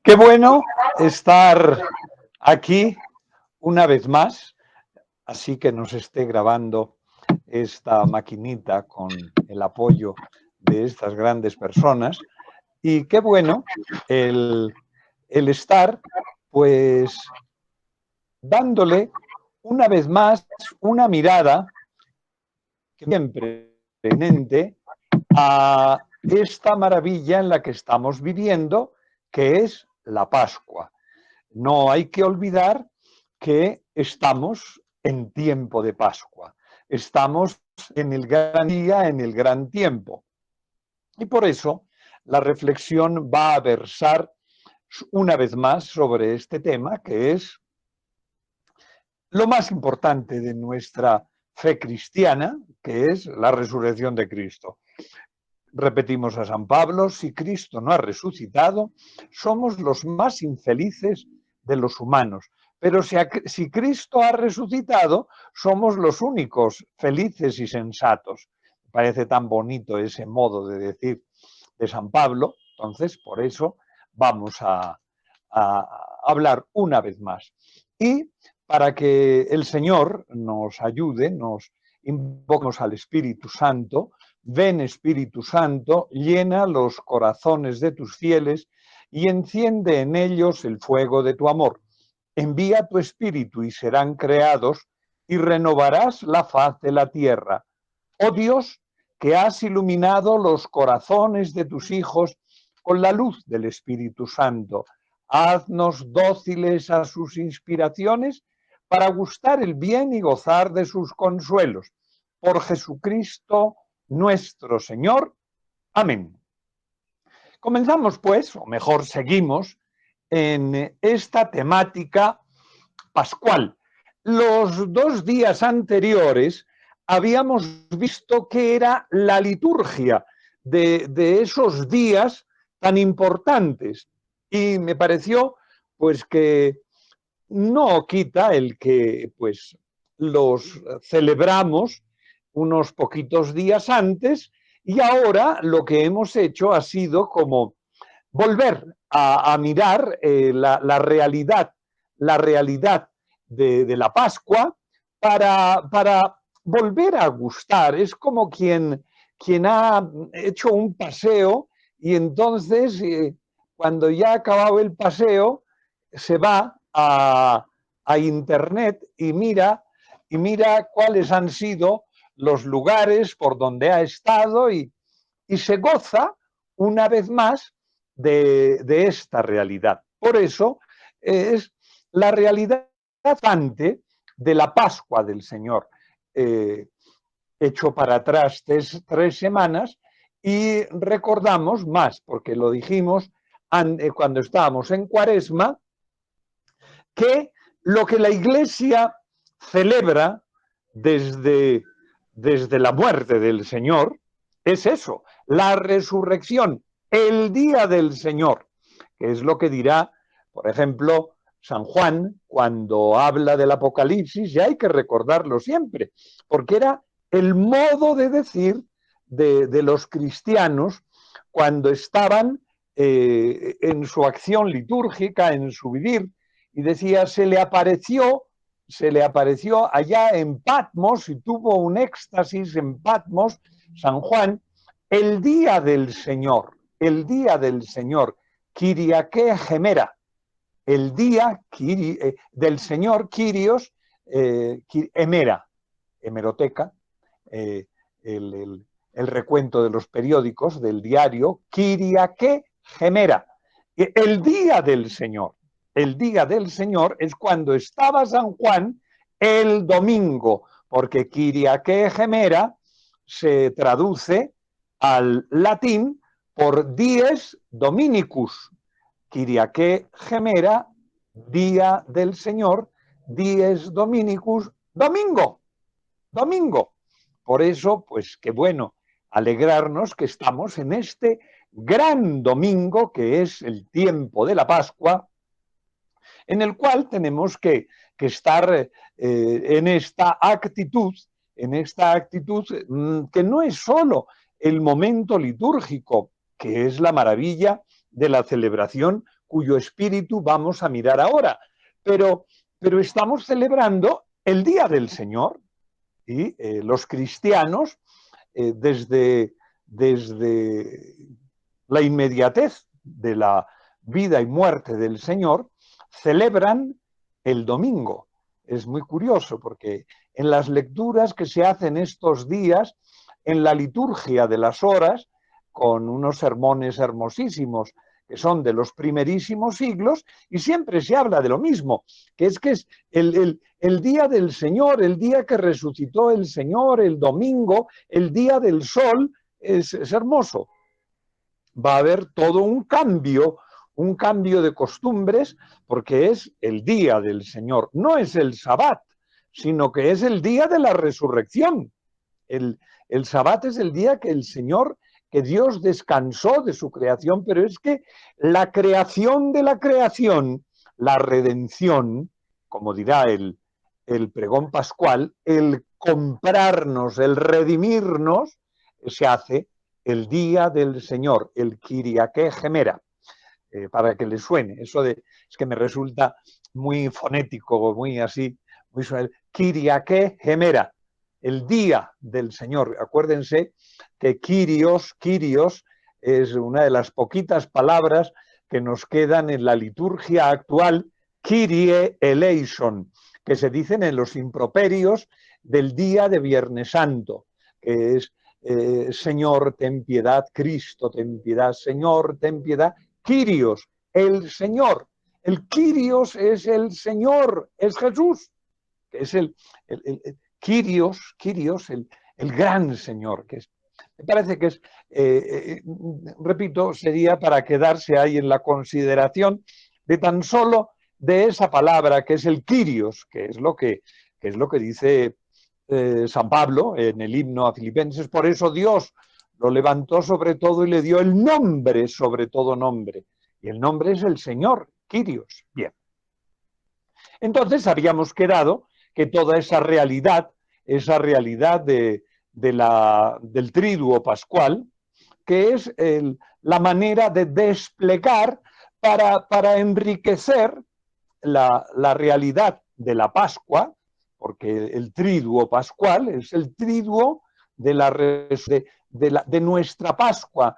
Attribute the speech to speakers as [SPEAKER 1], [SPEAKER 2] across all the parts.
[SPEAKER 1] Qué bueno estar aquí una vez más, así que nos esté grabando esta maquinita con el apoyo de estas grandes personas. Y qué bueno el estar, pues, dándole una vez más una mirada siempre pertinente a esta maravilla en la que estamos viviendo, que es la Pascua. No hay que olvidar que estamos en tiempo de Pascua, estamos en el gran día, en el gran tiempo. Y por eso la reflexión va a versar una vez más sobre este tema, que es lo más importante de nuestra fe cristiana, que es la resurrección de Cristo. Repetimos a San Pablo, si Cristo no ha resucitado, somos los más infelices de los humanos. Pero si Cristo ha resucitado, somos los únicos felices y sensatos. Me parece tan bonito ese modo de decir de San Pablo. Entonces, por eso vamos a hablar una vez más. Y para que el Señor nos ayude, nos invoquemos al Espíritu Santo. Ven, Espíritu Santo, llena los corazones de tus fieles y enciende en ellos el fuego de tu amor. Envía tu Espíritu y serán creados y renovarás la faz de la tierra. Oh Dios, que has iluminado los corazones de tus hijos con la luz del Espíritu Santo, haznos dóciles a sus inspiraciones para gustar el bien y gozar de sus consuelos. Por Jesucristo nuestro Señor. Amén. Comenzamos, pues, o mejor seguimos, en esta temática pascual. Los 2 días anteriores habíamos visto que era la liturgia de esos días tan importantes y me pareció, pues, que no quita el que, pues, los celebramos unos poquitos días antes y ahora lo que hemos hecho ha sido como volver a mirar la realidad de la Pascua para volver a gustar. Es como quien ha hecho un paseo y entonces cuando ya ha acabado el paseo se va a internet y mira cuáles han sido los lugares por donde ha estado y se goza una vez más de esta realidad. Por eso es la realidad ante de la Pascua del Señor, hecho para atrás 3 semanas y recordamos más, porque lo dijimos cuando estábamos en Cuaresma, que lo que la Iglesia celebra desde la muerte del Señor es eso, la resurrección, el día del Señor, que es lo que dirá, por ejemplo, San Juan cuando habla del Apocalipsis, y hay que recordarlo siempre, porque era el modo de decir de los cristianos cuando estaban en su acción litúrgica, en su vivir, y decía, se le apareció allá en Patmos y tuvo un éxtasis en Patmos, San Juan, el día del Señor, Kyriake Gemera, el día del Señor, Kyrios, Emera, hemeroteca, el recuento de los periódicos, del diario, Kyriake Gemera, el día del Señor. El día del Señor es cuando estaba San Juan el domingo, porque Kyriake Gemera se traduce al latín por dies dominicus. Kyriake Gemera, día del Señor, dies dominicus, domingo. Por eso, pues qué bueno alegrarnos que estamos en este gran domingo que es el tiempo de la Pascua, en el cual tenemos que estar en esta actitud que no es solo el momento litúrgico, que es la maravilla de la celebración cuyo espíritu vamos a mirar ahora. Pero estamos celebrando el Día del Señor y los cristianos, desde la inmediatez de la vida y muerte del Señor, celebran el domingo. Es muy curioso porque en las lecturas que se hacen estos días, en la liturgia de las horas, con unos sermones hermosísimos que son de los primerísimos siglos, y siempre se habla de lo mismo, que es el día del Señor, el día que resucitó el Señor, el domingo, el día del sol, es hermoso. Va a haber todo un cambio de costumbres, porque es el día del Señor. No es el Sabbat, sino que es el día de la resurrección. El Sabbat es el día que el Señor, que Dios descansó de su creación, pero es que la creación de la creación, la redención, como dirá el pregón pascual, el comprarnos, el redimirnos, se hace el día del Señor, el Kyriake Gemera, para que le suene. Eso es que me resulta muy fonético, muy así, muy suave. Kyriake Gemera, el día del Señor. Acuérdense que Kyrios es una de las poquitas palabras que nos quedan en la liturgia actual, Kyrie eleison, que se dicen en los improperios del día de Viernes Santo, que es Señor, ten piedad, Cristo, ten piedad, Señor, ten piedad, Kyrios, el Señor. El Kyrios es el Señor, es Jesús, que es el Kyrios, el gran Señor, que es, me parece que es, repito, sería para quedarse ahí en la consideración de tan solo de esa palabra que es el Kyrios, que es lo que dice San Pablo en el himno a Filipenses. Por eso Dios lo levantó sobre todo y le dio el nombre sobre todo nombre. Y el nombre es el Señor, Kyrios. Bien. Entonces habíamos quedado que toda esa realidad del triduo pascual, que es la manera de desplegar para enriquecer la realidad de la Pascua, porque el triduo pascual es el triduo de nuestra Pascua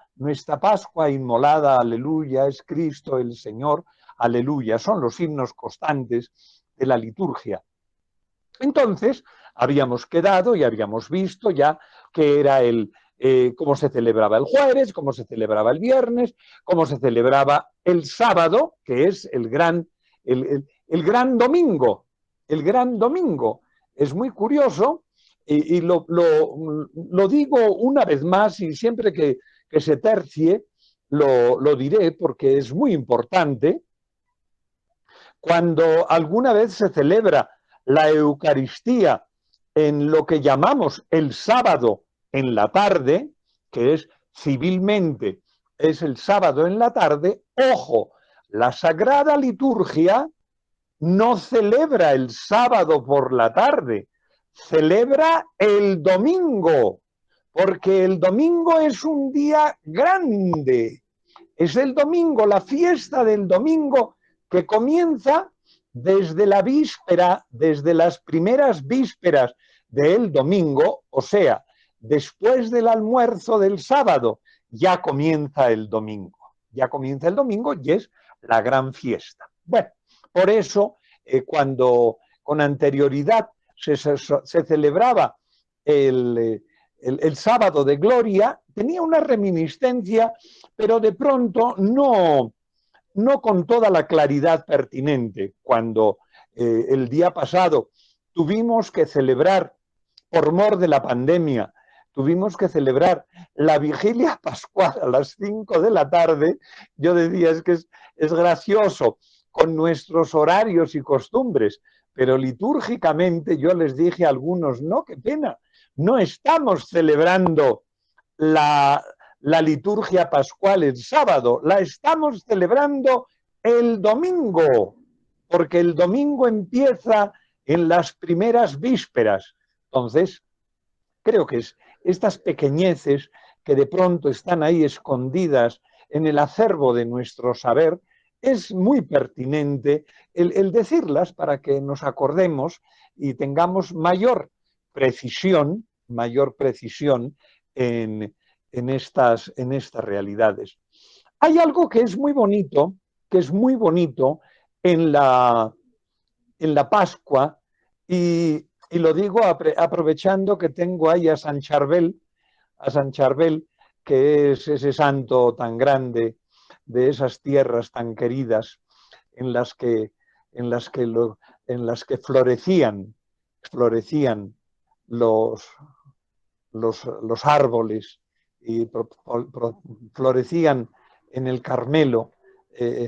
[SPEAKER 1] inmolada, aleluya, es Cristo el Señor, aleluya, son los himnos constantes de la liturgia. Entonces, habíamos quedado y habíamos visto ya que era cómo se celebraba el jueves, cómo se celebraba el viernes, cómo se celebraba el sábado, que es el gran domingo. El gran domingo. Es muy curioso y lo digo una vez más y siempre que se tercie lo diré porque es muy importante. Cuando alguna vez se celebra la Eucaristía en lo que llamamos el sábado en la tarde, que es civilmente, es el sábado en la tarde, ojo, la Sagrada Liturgia no celebra el sábado por la tarde, celebra el domingo, porque el domingo es un día grande, es el domingo, la fiesta del domingo que comienza desde la víspera, desde las primeras vísperas del domingo, o sea, después del almuerzo del sábado, ya comienza el domingo. Ya comienza el domingo y es la gran fiesta. Bueno, por eso, cuando con anterioridad se celebraba el sábado de gloria, tenía una reminiscencia, pero de pronto no con toda la claridad pertinente. Cuando el día pasado tuvimos que celebrar, por mor de la pandemia, tuvimos que celebrar la vigilia pascual a las 5 de la tarde, yo decía, es que es gracioso con nuestros horarios y costumbres, pero litúrgicamente yo les dije a algunos, no, qué pena, no estamos celebrando la liturgia pascual el sábado, la estamos celebrando el domingo, porque el domingo empieza en las primeras vísperas. Entonces, creo que es estas pequeñeces que de pronto están ahí escondidas en el acervo de nuestro saber, es muy pertinente el decirlas para que nos acordemos y tengamos precisión, mayor precisión en estas realidades. Hay algo que es muy bonito en la Pascua, y lo digo aprovechando que tengo ahí a San Charbel, que es ese santo tan grande de esas tierras tan queridas en las que, en las que, en las que florecían los, los árboles y florecían en el Carmelo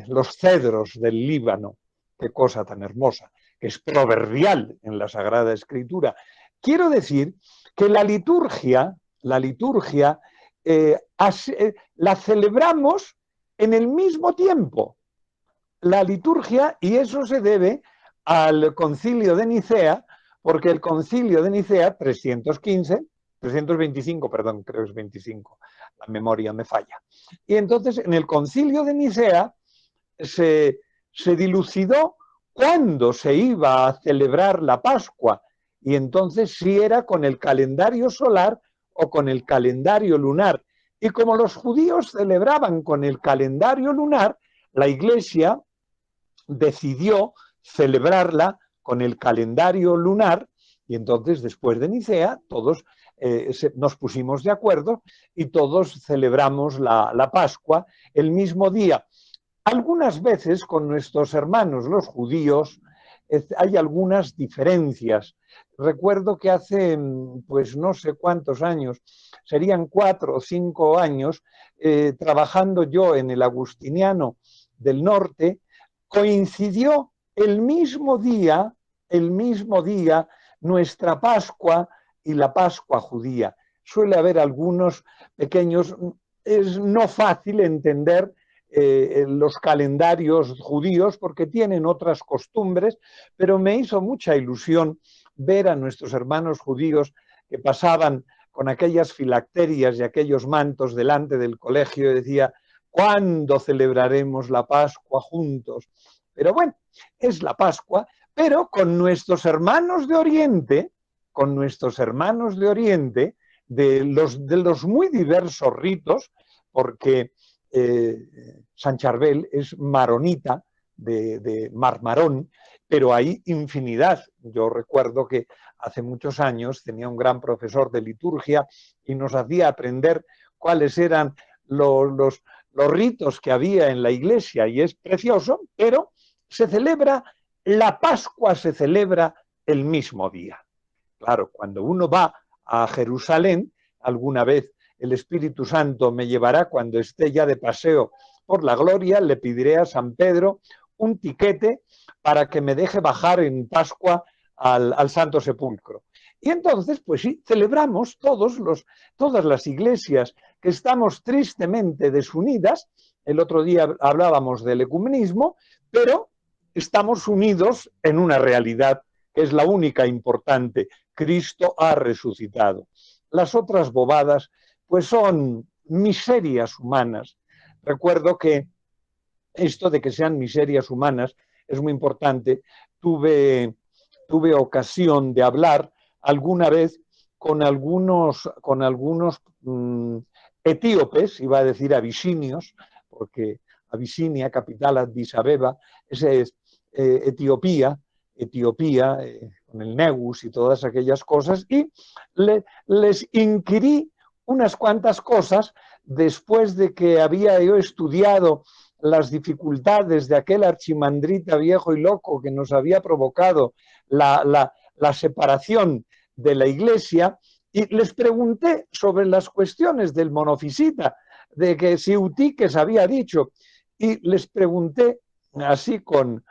[SPEAKER 1] los cedros del Líbano. Qué cosa tan hermosa, que es proverbial en la Sagrada Escritura. Quiero decir que la liturgia la celebramos en el mismo tiempo. La liturgia, y eso se debe al Concilio de Nicea, porque el Concilio de Nicea, 325, perdón, creo que es 25, la memoria me falla. Y entonces en el Concilio de Nicea se dilucidó cuándo se iba a celebrar la Pascua, y entonces si era con el calendario solar o con el calendario lunar. Y como los judíos celebraban con el calendario lunar, la Iglesia decidió celebrarla con el calendario lunar, y entonces después de Nicea todos nos pusimos de acuerdo y todos celebramos la Pascua el mismo día. Algunas veces con nuestros hermanos los judíos hay algunas diferencias. Recuerdo que hace, pues no sé cuántos años, serían 4 o 5 años, trabajando yo en el Agustiniano del Norte, coincidió el mismo día nuestra Pascua y la Pascua judía. Suele haber algunos pequeños, es no fácil entender los calendarios judíos porque tienen otras costumbres, pero me hizo mucha ilusión ver a nuestros hermanos judíos que pasaban con aquellas filacterias y aquellos mantos delante del colegio y decía: ¿cuándo celebraremos la Pascua juntos? Pero bueno, es la Pascua, pero con nuestros hermanos de Oriente, de los muy diversos ritos, porque San Charbel es maronita, de Marmarón, pero hay infinidad. Yo recuerdo que hace muchos años tenía un gran profesor de liturgia y nos hacía aprender cuáles eran los ritos que había en la iglesia, y es precioso, pero la Pascua se celebra el mismo día. Claro, cuando uno va a Jerusalén, alguna vez el Espíritu Santo me llevará cuando esté ya de paseo por la gloria, le pediré a San Pedro un tiquete para que me deje bajar en Pascua al Santo Sepulcro. Y entonces, pues sí, celebramos todas las iglesias que estamos tristemente desunidas. El otro día hablábamos del ecumenismo, pero estamos unidos en una realidad que es la única importante: Cristo ha resucitado. Las otras bobadas, pues son miserias humanas. Recuerdo que esto de que sean miserias humanas es muy importante. Tuve ocasión de hablar alguna vez con algunos etíopes, iba a decir abisinios, porque Abisinia, capital Addis Abeba, ese es Etiopía, con el Negus y todas aquellas cosas, y les inquirí unas cuantas cosas después de que había yo estudiado las dificultades de aquel archimandrita viejo y loco que nos había provocado la separación de la Iglesia, y les pregunté sobre las cuestiones del monofisita, de que si Eutiques había dicho, y les pregunté así con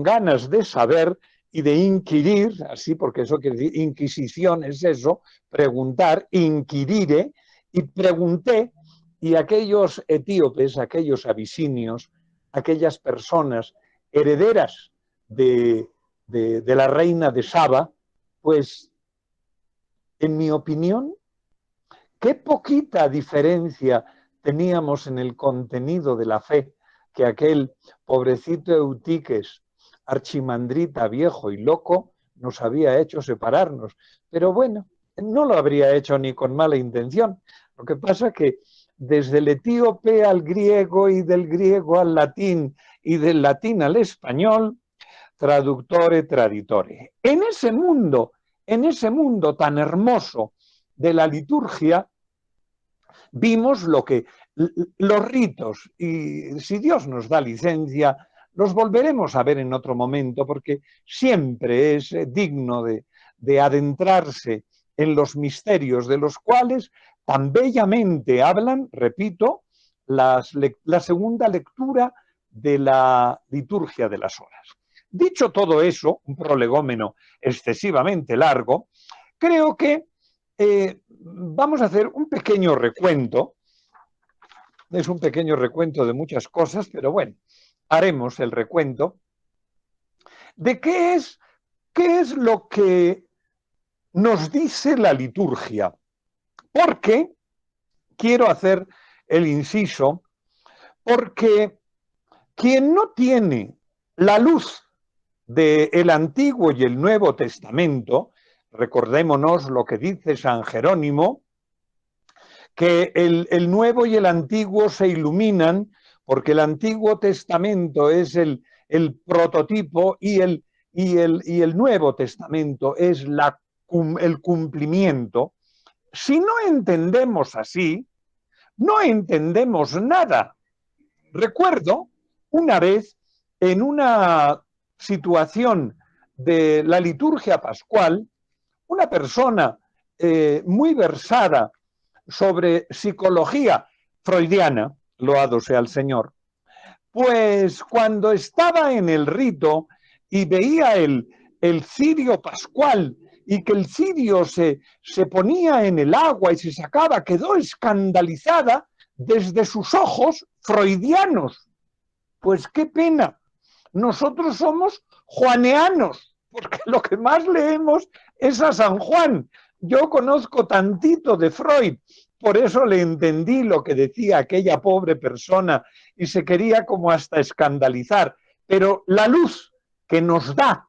[SPEAKER 1] ganas de saber y de inquirir, así, porque eso quiere decir inquisición, es eso, preguntar, inquirire, y pregunté, y aquellos etíopes, aquellos abisinios, aquellas personas herederas de la reina de Saba, pues, en mi opinión, qué poquita diferencia teníamos en el contenido de la fe, que aquel pobrecito Eutiques, archimandrita, viejo y loco, nos había hecho separarnos. Pero bueno, no lo habría hecho ni con mala intención. Lo que pasa es que desde el etíope al griego y del griego al latín y del latín al español, traductore traditore. En ese mundo tan hermoso de la liturgia, vimos los ritos, y si Dios nos da licencia, los volveremos a ver en otro momento, porque siempre es digno de adentrarse en los misterios de los cuales tan bellamente hablan, repito, la segunda lectura de la liturgia de las horas. Dicho todo eso, un prolegómeno excesivamente largo, creo que vamos a hacer un pequeño recuento. Es un pequeño recuento de muchas cosas, pero bueno, haremos el recuento de qué es lo que nos dice la liturgia. Porque quiero hacer el inciso, porque quien no tiene la luz del Antiguo y el Nuevo Testamento, recordémonos lo que dice San Jerónimo, que el Nuevo y el Antiguo se iluminan porque el Antiguo Testamento es el prototipo y el Nuevo Testamento es el cumplimiento. Si no entendemos así, no entendemos nada. Recuerdo una vez en una situación de la liturgia pascual, una persona muy versada sobre psicología freudiana, loado sea el Señor, pues cuando estaba en el rito y veía el cirio pascual y que el cirio se ponía en el agua y se sacaba, quedó escandalizada desde sus ojos freudianos. Pues qué pena, nosotros somos juaneanos, porque lo que más leemos es a San Juan. Yo conozco tantito de Freud, por eso le entendí lo que decía aquella pobre persona y se quería como hasta escandalizar. Pero la luz que nos da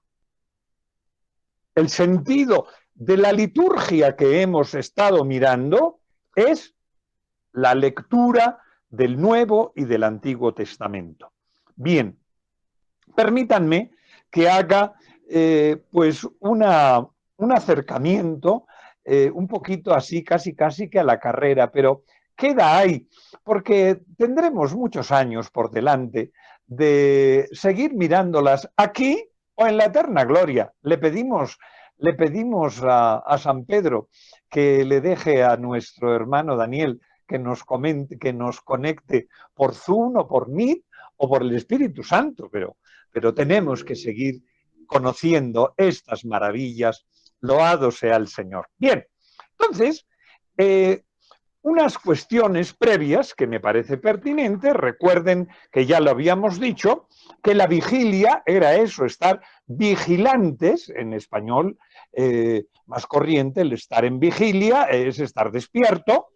[SPEAKER 1] el sentido de la liturgia que hemos estado mirando es la lectura del Nuevo y del Antiguo Testamento. Bien, permítanme que haga pues un acercamiento un poquito así, casi que a la carrera, pero queda ahí, porque tendremos muchos años por delante de seguir mirándolas aquí o en la eterna gloria. Le pedimos a San Pedro que le deje a nuestro hermano Daniel que nos conecte por Zoom o por Meet o por el Espíritu Santo, pero tenemos que seguir conociendo estas maravillas. Loado sea el Señor. Bien, entonces, unas cuestiones previas que me parece pertinente. Recuerden que ya lo habíamos dicho, que la vigilia era eso, estar vigilantes, en español más corriente, el estar en vigilia es estar despierto,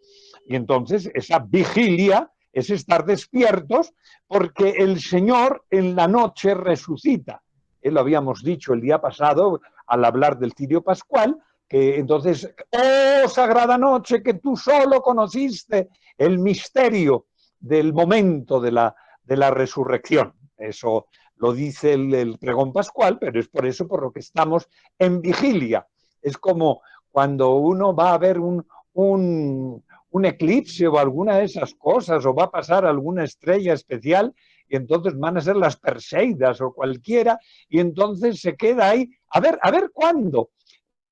[SPEAKER 1] y entonces esa vigilia es estar despiertos porque el Señor en la noche resucita. Lo habíamos dicho el día pasado al hablar del cirio pascual, que entonces, oh sagrada noche, que tú solo conociste el misterio del momento de la resurrección. Eso lo dice el pregón pascual, pero es por eso por lo que estamos en vigilia. Es como cuando uno va a ver un eclipse o alguna de esas cosas, o va a pasar alguna estrella especial, y entonces van a ser las Perseidas o cualquiera, y entonces se queda ahí, a ver cuándo.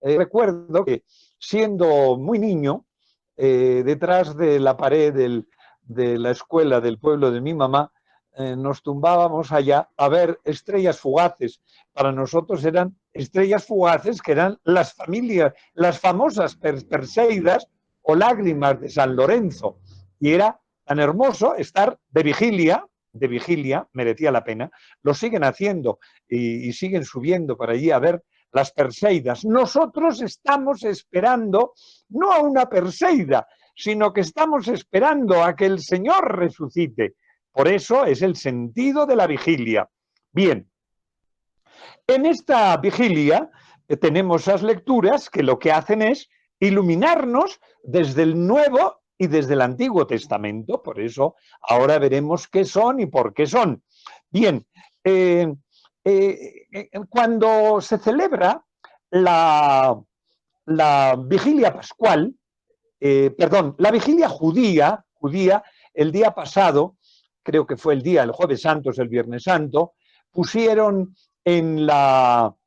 [SPEAKER 1] Recuerdo que siendo muy niño, detrás de la pared de la escuela del pueblo de mi mamá, nos tumbábamos allá a ver estrellas fugaces. Para nosotros eran estrellas fugaces que eran las famosas Perseidas o lágrimas de San Lorenzo. Y era tan hermoso estar de vigilia, merecía la pena. Lo siguen haciendo y siguen subiendo para allí a ver las Perseidas. Nosotros estamos esperando no a una Perseida, sino que estamos esperando a que el Señor resucite. Por eso es el sentido de la vigilia. Bien, en esta vigilia tenemos esas lecturas que lo que hacen es iluminarnos desde el Nuevo y desde el Antiguo Testamento. Por eso ahora veremos qué son y por qué son. Bien, cuando se celebra la vigilia pascual, perdón, la vigilia judía, el día pasado, creo que fue el Jueves Santo, es el Viernes Santo, pusieron en no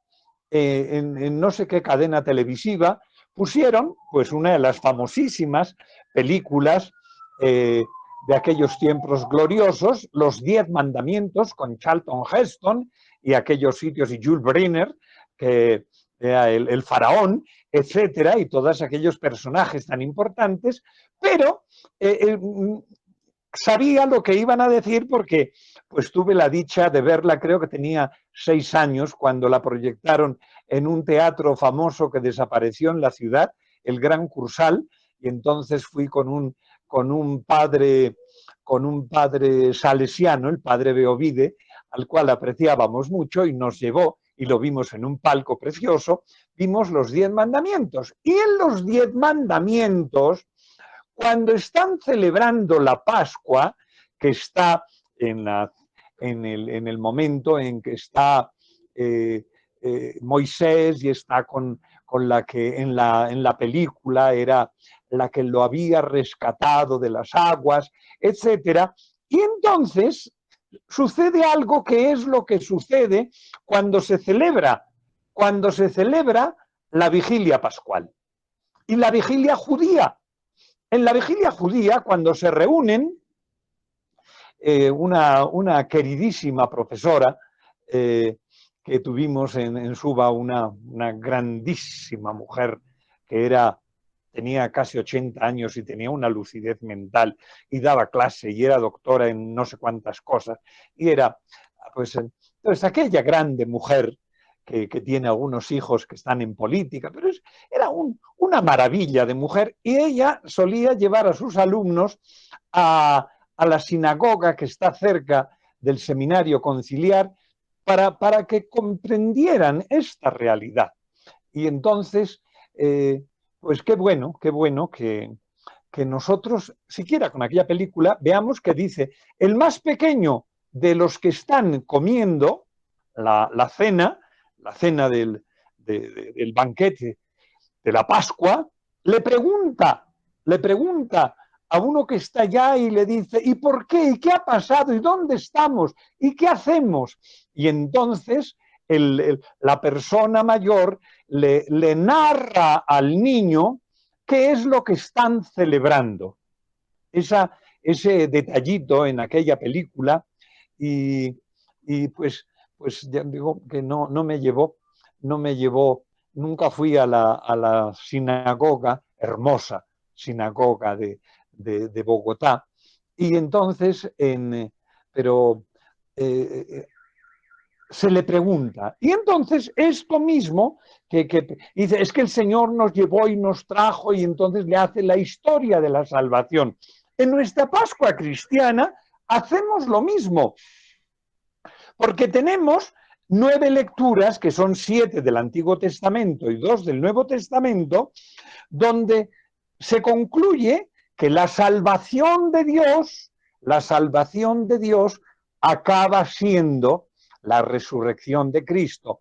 [SPEAKER 1] sé qué cadena televisiva, pusieron pues una de las famosísimas películas de aquellos tiempos gloriosos, Los 10 Mandamientos, con Charlton Heston y aquellos sitios, y Jules Brenner, que era el faraón, etcétera, y todos aquellos personajes tan importantes, pero sabía lo que iban a decir porque pues tuve la dicha de verla, creo que tenía 6 años, cuando la proyectaron en un teatro famoso que desapareció en la ciudad, el Gran Cursal, y entonces fui con un padre salesiano, el padre Beovide, al cual apreciábamos mucho, y nos llevó, y lo vimos en un palco precioso, vimos los 10 mandamientos. Y en los 10 mandamientos, cuando están celebrando la Pascua, que está en el momento en que está Moisés y está con la que en la película era la que lo había rescatado de las aguas, etcétera. Y entonces sucede algo que es lo que sucede cuando se celebra la vigilia pascual y la vigilia judía. En la vigilia judía, cuando se reúnen, una queridísima profesora que tuvimos en Suba, una grandísima mujer que tenía casi 80 años y tenía una lucidez mental y daba clase y era doctora en no sé cuántas cosas. Y era, pues aquella grande mujer que tiene algunos hijos que están en política, pero era una maravilla de mujer, y ella solía llevar a sus alumnos a la sinagoga que está cerca del seminario conciliar para que comprendieran esta realidad. Y entonces, pues qué bueno que nosotros, siquiera con aquella película, veamos que dice, el más pequeño de los que están comiendo la cena del banquete de la Pascua, le pregunta a uno que está allá y le dice, ¿y por qué? ¿Y qué ha pasado? ¿Y dónde estamos? ¿Y qué hacemos? Y entonces la persona mayor le narra al niño qué es lo que están celebrando. Ese detallito en aquella película, y pues ya digo que no me llevó, nunca fui a la sinagoga, hermosa sinagoga de Bogotá, y entonces, pero se le pregunta, y entonces esto mismo, dice, es que el Señor nos llevó y nos trajo, y entonces le hace la historia de la salvación. En nuestra Pascua cristiana hacemos lo mismo, porque tenemos 9 lecturas, que son 7 del Antiguo Testamento y 2 del Nuevo Testamento, donde se concluye que la salvación de Dios acaba siendo la resurrección de Cristo.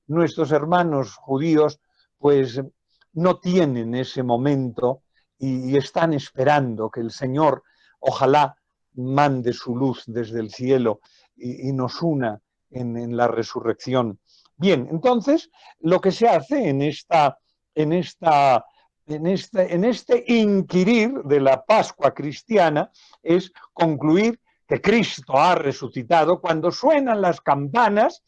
[SPEAKER 1] Nuestros hermanos judíos pues no tienen ese momento y están esperando que el Señor ojalá mande su luz desde el cielo y nos una en la resurrección. Bien, entonces lo que se hace en este inquirir de la Pascua cristiana es concluir que Cristo ha resucitado cuando suenan las campanas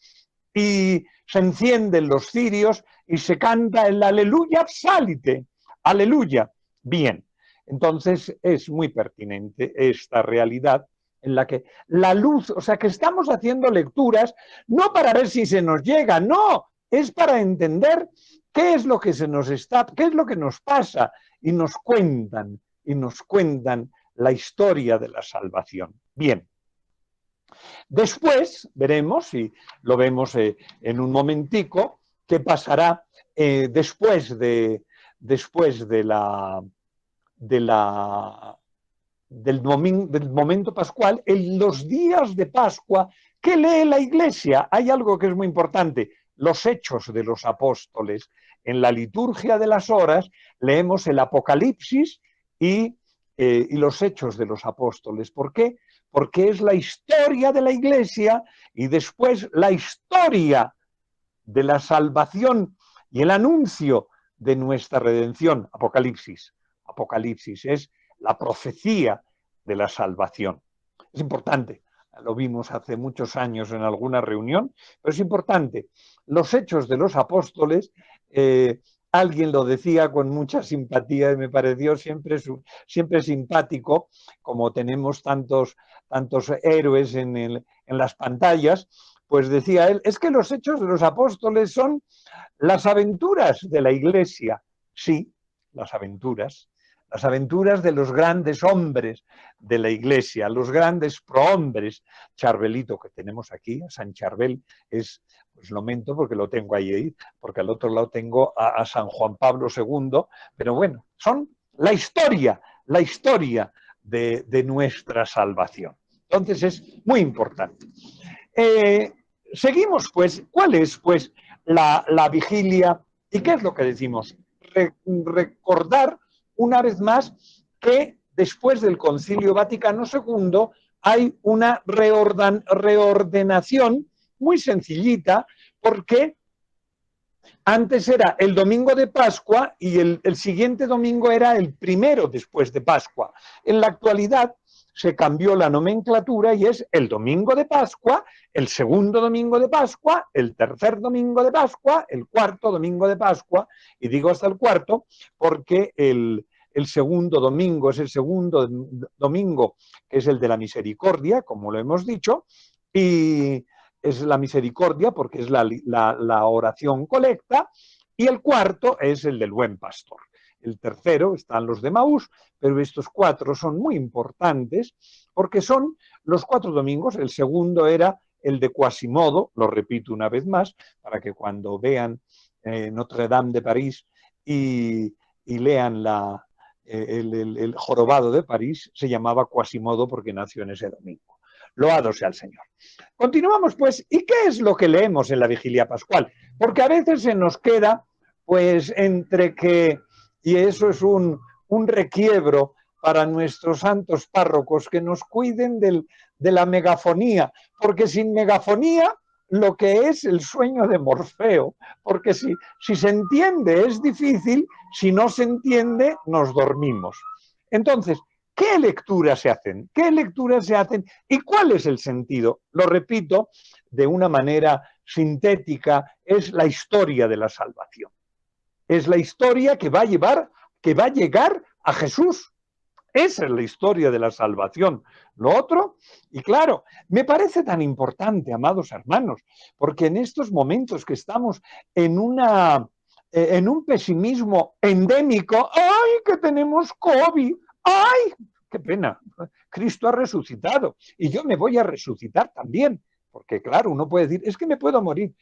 [SPEAKER 1] y se encienden los cirios y se canta el Aleluya Psálite. Aleluya. Bien, entonces es muy pertinente esta realidad en la que la luz, o sea, que estamos haciendo lecturas no para ver si se nos llega, no, es para entender qué es lo que qué es lo que nos pasa, y nos cuentan la historia de la salvación. Bien, Después veremos, y lo vemos en un momentico, qué pasará después de del momento pascual, en los días de Pascua. ¿Qué lee la Iglesia? Hay algo que es muy importante: los Hechos de los Apóstoles. En la liturgia de las horas leemos el Apocalipsis y los Hechos de los Apóstoles. ¿Por qué? Porque es la historia de la Iglesia y después la historia de la salvación y el anuncio de nuestra redención. Apocalipsis. Apocalipsis es la profecía de la salvación. Es importante, lo vimos hace muchos años en alguna reunión, pero es importante. Los Hechos de los Apóstoles, alguien lo decía con mucha simpatía y me pareció siempre simpático, como tenemos tantos héroes en las pantallas, pues decía él, es que los Hechos de los Apóstoles son las aventuras de la Iglesia. Sí, las aventuras de los grandes hombres de la Iglesia, los grandes prohombres. Charbelito, que tenemos aquí, a San Charbel, pues lo mento porque lo tengo ahí, porque al otro lado tengo a San Juan Pablo II, pero bueno, son la historia de nuestra salvación. Entonces es muy importante. Seguimos, pues, ¿cuál es, pues, la vigilia? ¿Y qué es lo que decimos? Recordar una vez más que después del Concilio Vaticano II hay una reordenación muy sencillita, porque antes era el domingo de Pascua y el siguiente domingo era el primero después de Pascua. En la actualidad se cambió la nomenclatura y es el domingo de Pascua, el segundo domingo de Pascua, el tercer domingo de Pascua, el cuarto domingo de Pascua, y digo hasta el cuarto porque el segundo domingo es el segundo domingo, que es el de la misericordia, como lo hemos dicho, y es la misericordia porque es la oración colecta, y el cuarto es el del buen pastor. El tercero están los de Maús, pero estos cuatro son muy importantes porque son los 4 domingos. El segundo era el de Quasimodo, lo repito una vez más, para que cuando vean Notre Dame de París y lean el jorobado de París, se llamaba Quasimodo porque nació en ese domingo. Loado sea el Señor. Continuamos, pues, ¿y qué es lo que leemos en la vigilia pascual? Porque a veces se nos queda, pues, entre que, y eso es un requiebro para nuestros santos párrocos, que nos cuiden de la megafonía, porque sin megafonía lo que es el sueño de Morfeo, porque si se entiende es difícil, si no se entiende nos dormimos. Entonces, ¿qué lecturas se hacen? ¿Qué lecturas se hacen? ¿Y cuál es el sentido? Lo repito de una manera sintética, es la historia de la salvación. Es la historia que va a llegar a Jesús. Esa es la historia de la salvación. Lo otro, y claro, me parece tan importante, amados hermanos, porque en estos momentos que estamos en un pesimismo endémico, ¡ay, que tenemos COVID! ¡Ay, qué pena! Cristo ha resucitado y yo me voy a resucitar también, porque claro, uno puede decir, es que me puedo morir.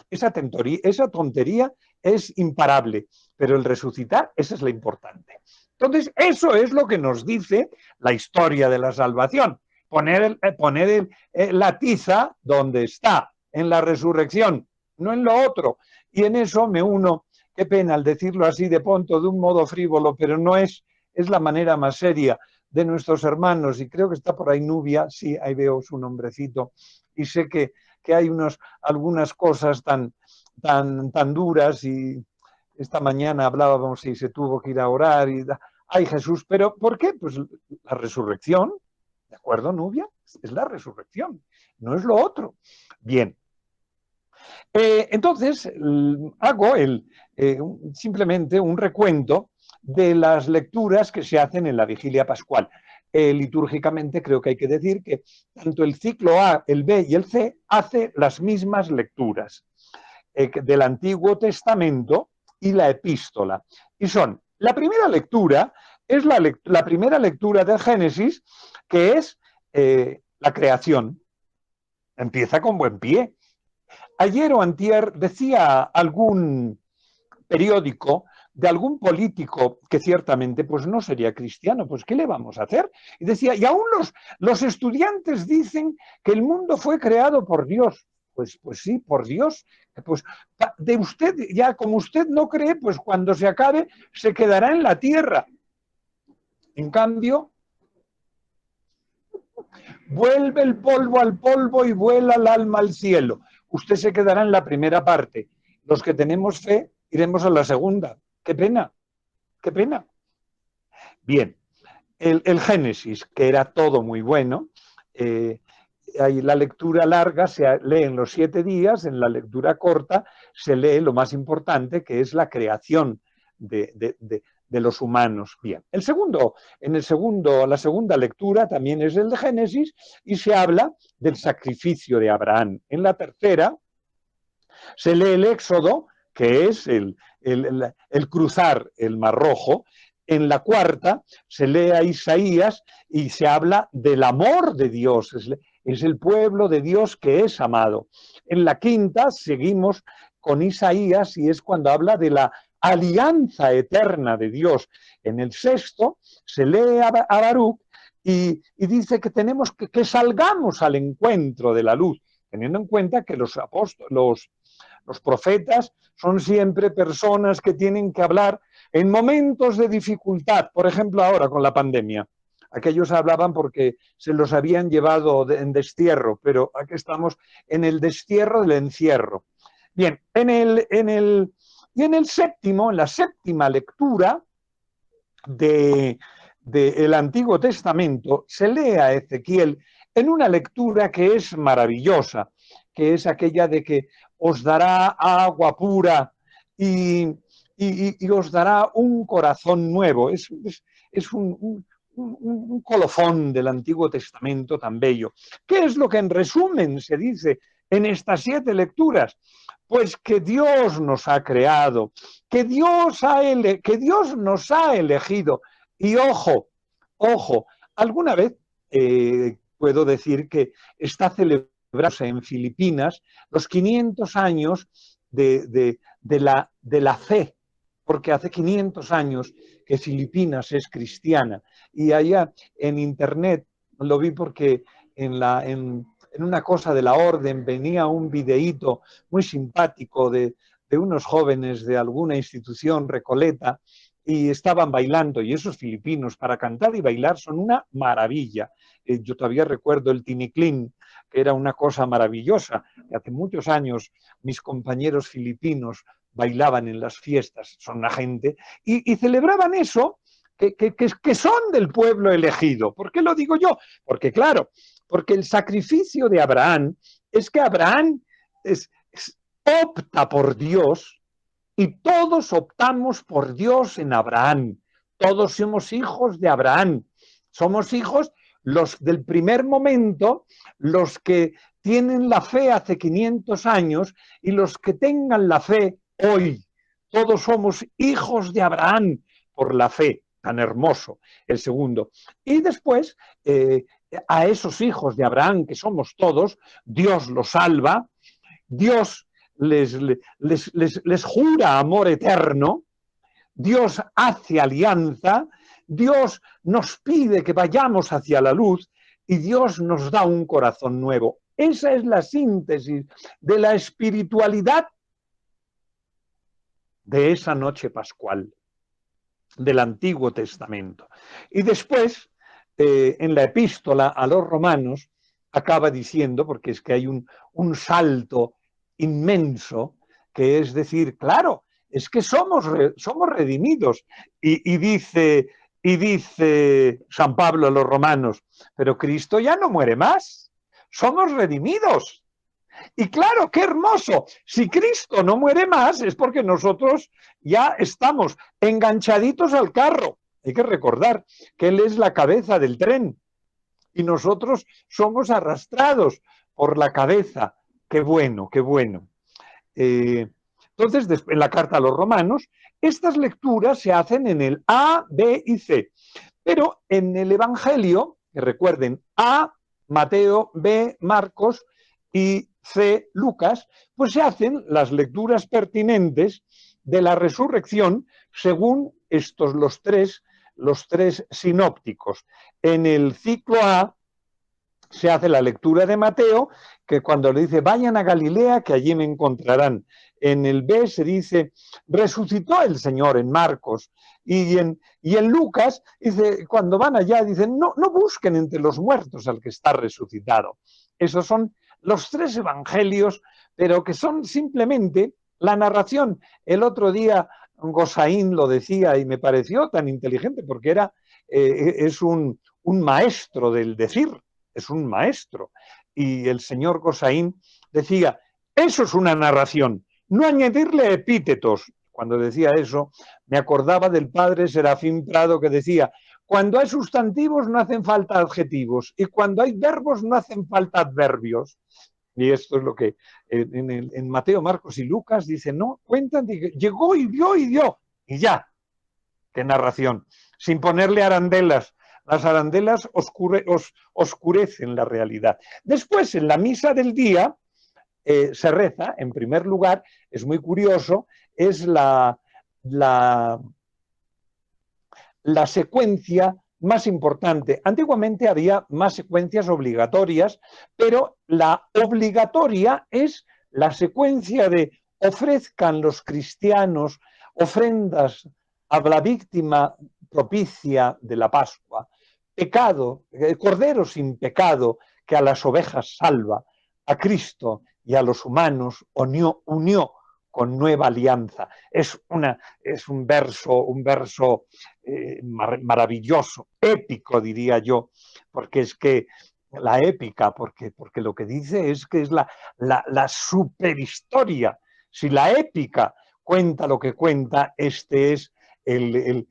[SPEAKER 1] Esa tontería es imparable, pero el resucitar, esa es la importante. Entonces, eso es lo que nos dice la historia de la salvación. Poner la tiza donde está, en la resurrección, no en lo otro. Y en eso me uno, qué pena al decirlo así de pronto, de un modo frívolo, pero no es la manera más seria de nuestros hermanos, y creo que está por ahí Nubia, sí, ahí veo su nombrecito, y sé que hay algunas cosas tan duras, y esta mañana hablábamos y se tuvo que ir a orar, y ay Jesús, pero ¿por qué? Pues la resurrección, ¿de acuerdo, Nubia? Es la resurrección, no es lo otro. Bien. Entonces, hago simplemente un recuento de las lecturas que se hacen en la vigilia pascual. Litúrgicamente creo que hay que decir que tanto el ciclo A, el B y el C hace las mismas lecturas del Antiguo Testamento y la epístola. Y son, la primera lectura es la primera lectura del Génesis, que es la creación. empieza con buen pie. Ayer o antier decía algún periódico de algún político que ciertamente pues no sería cristiano, pues ¿qué le vamos a hacer? Y decía, y aún los estudiantes dicen que el mundo fue creado por Dios. Pues sí, por Dios. Pues de usted, ya como usted no cree, pues cuando se acabe se quedará en la tierra. En cambio, vuelve el polvo al polvo y vuela el alma al cielo. Usted se quedará en la primera parte. Los que tenemos fe iremos a la segunda. Qué pena, qué pena. Bien, el Génesis, que era todo muy bueno, la lectura larga se lee en los 7 días, en la lectura corta se lee lo más importante, que es la creación de los humanos. Bien, la segunda lectura también es el de Génesis y se habla del sacrificio de Abraham. En la tercera se lee el Éxodo, que es el cruzar el Mar Rojo. En la cuarta se lee a Isaías y se habla del amor de Dios, es el pueblo de Dios que es amado. En la quinta seguimos con Isaías y es cuando habla de la alianza eterna de Dios. En el sexto se lee a Baruch y dice que tenemos que salgamos al encuentro de la luz, teniendo en cuenta que los profetas son siempre personas que tienen que hablar en momentos de dificultad, por ejemplo ahora con la pandemia. Aquellos hablaban porque se los habían llevado en destierro, pero aquí estamos en el destierro del encierro. Bien, en la séptima lectura del Antiguo Testamento se lee a Ezequiel en una lectura que es maravillosa, que es aquella de que os dará agua pura y os dará un corazón nuevo. Es un colofón del Antiguo Testamento tan bello. ¿Qué es lo que en resumen se dice en estas 7 lecturas? Pues que Dios nos ha creado, que Dios nos ha elegido. Y ojo, alguna vez puedo decir que está celebrándose en Filipinas los 500 años de la fe, porque hace 500 años que Filipinas es cristiana. Y allá en internet lo vi porque en una cosa de la orden venía un videíto muy simpático de unos jóvenes de alguna institución recoleta y estaban bailando, y esos filipinos para cantar y bailar son una maravilla. Yo todavía recuerdo el tiniclín, que era una cosa maravillosa. Hace muchos años mis compañeros filipinos bailaban en las fiestas, son una gente, y celebraban eso, que son del pueblo elegido. ¿Por qué lo digo yo? Porque claro, porque el sacrificio de Abraham es que Abraham opta por Dios y todos optamos por Dios en Abraham. Todos somos hijos de Abraham. Somos hijos los del primer momento, los que tienen la fe hace 500 años y los que tengan la fe hoy. Todos somos hijos de Abraham por la fe. Tan hermoso el segundo. Y después, a esos hijos de Abraham, que somos todos, Dios los salva, Dios les jura amor eterno, Dios hace alianza, Dios nos pide que vayamos hacia la luz y Dios nos da un corazón nuevo. Esa es la síntesis de la espiritualidad de esa noche pascual del Antiguo Testamento. Y después, en la epístola a los romanos, acaba diciendo, porque es que hay un salto inmenso, que es decir, claro, es que somos redimidos. Y dice San Pablo a los romanos, pero Cristo ya no muere más, somos redimidos. Y claro, qué hermoso. Si Cristo no muere más es porque nosotros ya estamos enganchaditos al carro. Hay que recordar que Él es la cabeza del tren y nosotros somos arrastrados por la cabeza. Qué bueno, qué bueno. Entonces, en la carta a los romanos, estas lecturas se hacen en el A, B y C. Pero en el Evangelio, que recuerden, A, Mateo, B, Marcos, y C, Lucas, pues se hacen las lecturas pertinentes de la resurrección según estos los tres sinópticos. En el ciclo A se hace la lectura de Mateo, que cuando le dice vayan a Galilea, que allí me encontrarán. En el B se dice resucitó el Señor en Marcos. Y en Lucas dice, cuando van allá, dicen no busquen entre los muertos al que está resucitado. Esos son los tres evangelios, pero que son simplemente la narración. El otro día Gosaín lo decía y me pareció tan inteligente porque es un maestro del decir. Es un maestro. Y el señor Gosaín decía, eso es una narración, no añadirle epítetos. Cuando decía eso, me acordaba del padre Serafín Prado que decía, cuando hay sustantivos no hacen falta adjetivos y cuando hay verbos no hacen falta adverbios. Y esto es lo que en Mateo, Marcos y Lucas dice, no, cuentan, llegó y dio, y ya. Qué narración. Sin ponerle arandelas. Las arandelas oscurecen la realidad. Después, en la misa del día, se reza, en primer lugar, es muy curioso, es la secuencia más importante. Antiguamente había más secuencias obligatorias, pero la obligatoria es la secuencia de ofrezcan los cristianos ofrendas a la víctima propicia de la Pascua, pecado, el cordero sin pecado que a las ovejas salva, a Cristo y a los humanos unió con nueva alianza. Es un verso maravilloso, épico, diría yo, porque es que la épica, porque lo que dice es que es la superhistoria. Si la épica cuenta lo que cuenta, este es el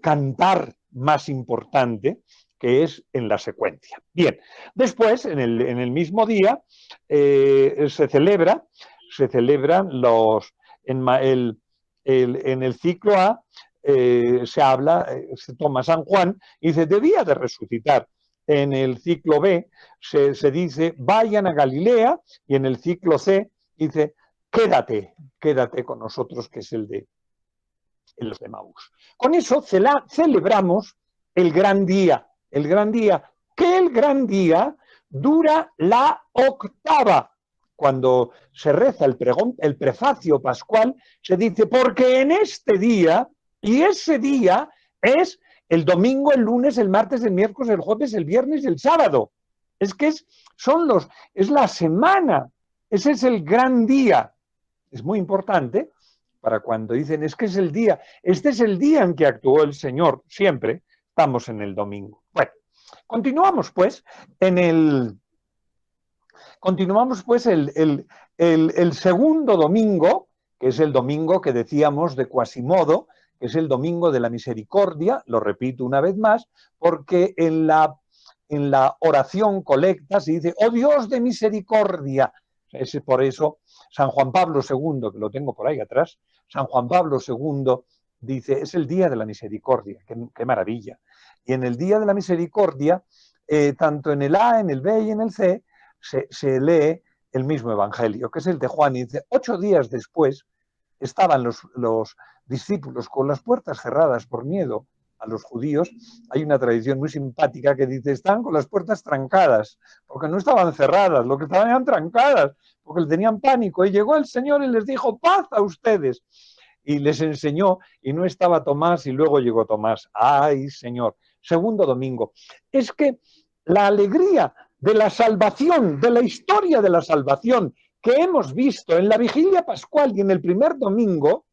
[SPEAKER 1] cantar más importante, que es en la secuencia. Bien, después, en el mismo día, se celebran en el ciclo A, se toma San Juan y dice, debía de resucitar. En el ciclo B se dice, vayan a Galilea, y en el ciclo C dice, quédate con nosotros, que es el de Maús. Con eso celebramos el gran día, que el gran día dura la octava. Cuando se reza el pregón, el prefacio pascual, se dice, porque en este día, y ese día es el domingo, el lunes, el martes, el miércoles, el jueves, el viernes y el sábado. Es que es la semana, ese es el gran día. Es muy importante para cuando dicen, es que es el día, este es el día en que actuó el Señor, siempre estamos en el domingo. Bueno, continuamos pues el segundo domingo, que es el domingo que decíamos de Quasimodo, que es el domingo de la misericordia, lo repito una vez más, porque en la oración colecta se dice, oh Dios de misericordia. Es por eso San Juan Pablo II, que lo tengo por ahí atrás, San Juan Pablo II dice, es el día de la misericordia, qué maravilla. Y en el día de la misericordia, tanto en el A, en el B y en el C, se lee el mismo evangelio, que es el de Juan, y dice, 8 días después estaban los discípulos con las puertas cerradas por miedo a los judíos. Hay una tradición muy simpática que dice, están con las puertas trancadas, porque no estaban cerradas, lo que estaban eran trancadas, porque le tenían pánico, y llegó el Señor y les dijo, paz a ustedes, y les enseñó, y no estaba Tomás, y luego llegó Tomás. ¡Ay, Señor! Segundo domingo. Es que la alegría de la salvación, de la historia de la salvación que hemos visto en la vigilia pascual y en el primer domingo,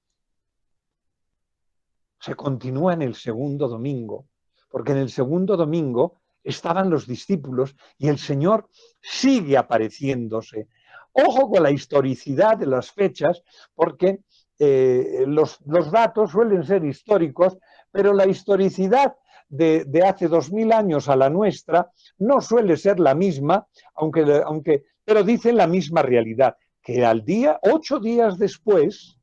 [SPEAKER 1] se continúa en el segundo domingo, porque en el segundo domingo estaban los discípulos y el Señor sigue apareciéndose. Ojo con la historicidad de las fechas, porque los datos suelen ser históricos, pero la historicidad de hace 2000 años a la nuestra no suele ser la misma, pero dicen la misma realidad, que al día, 8 días después,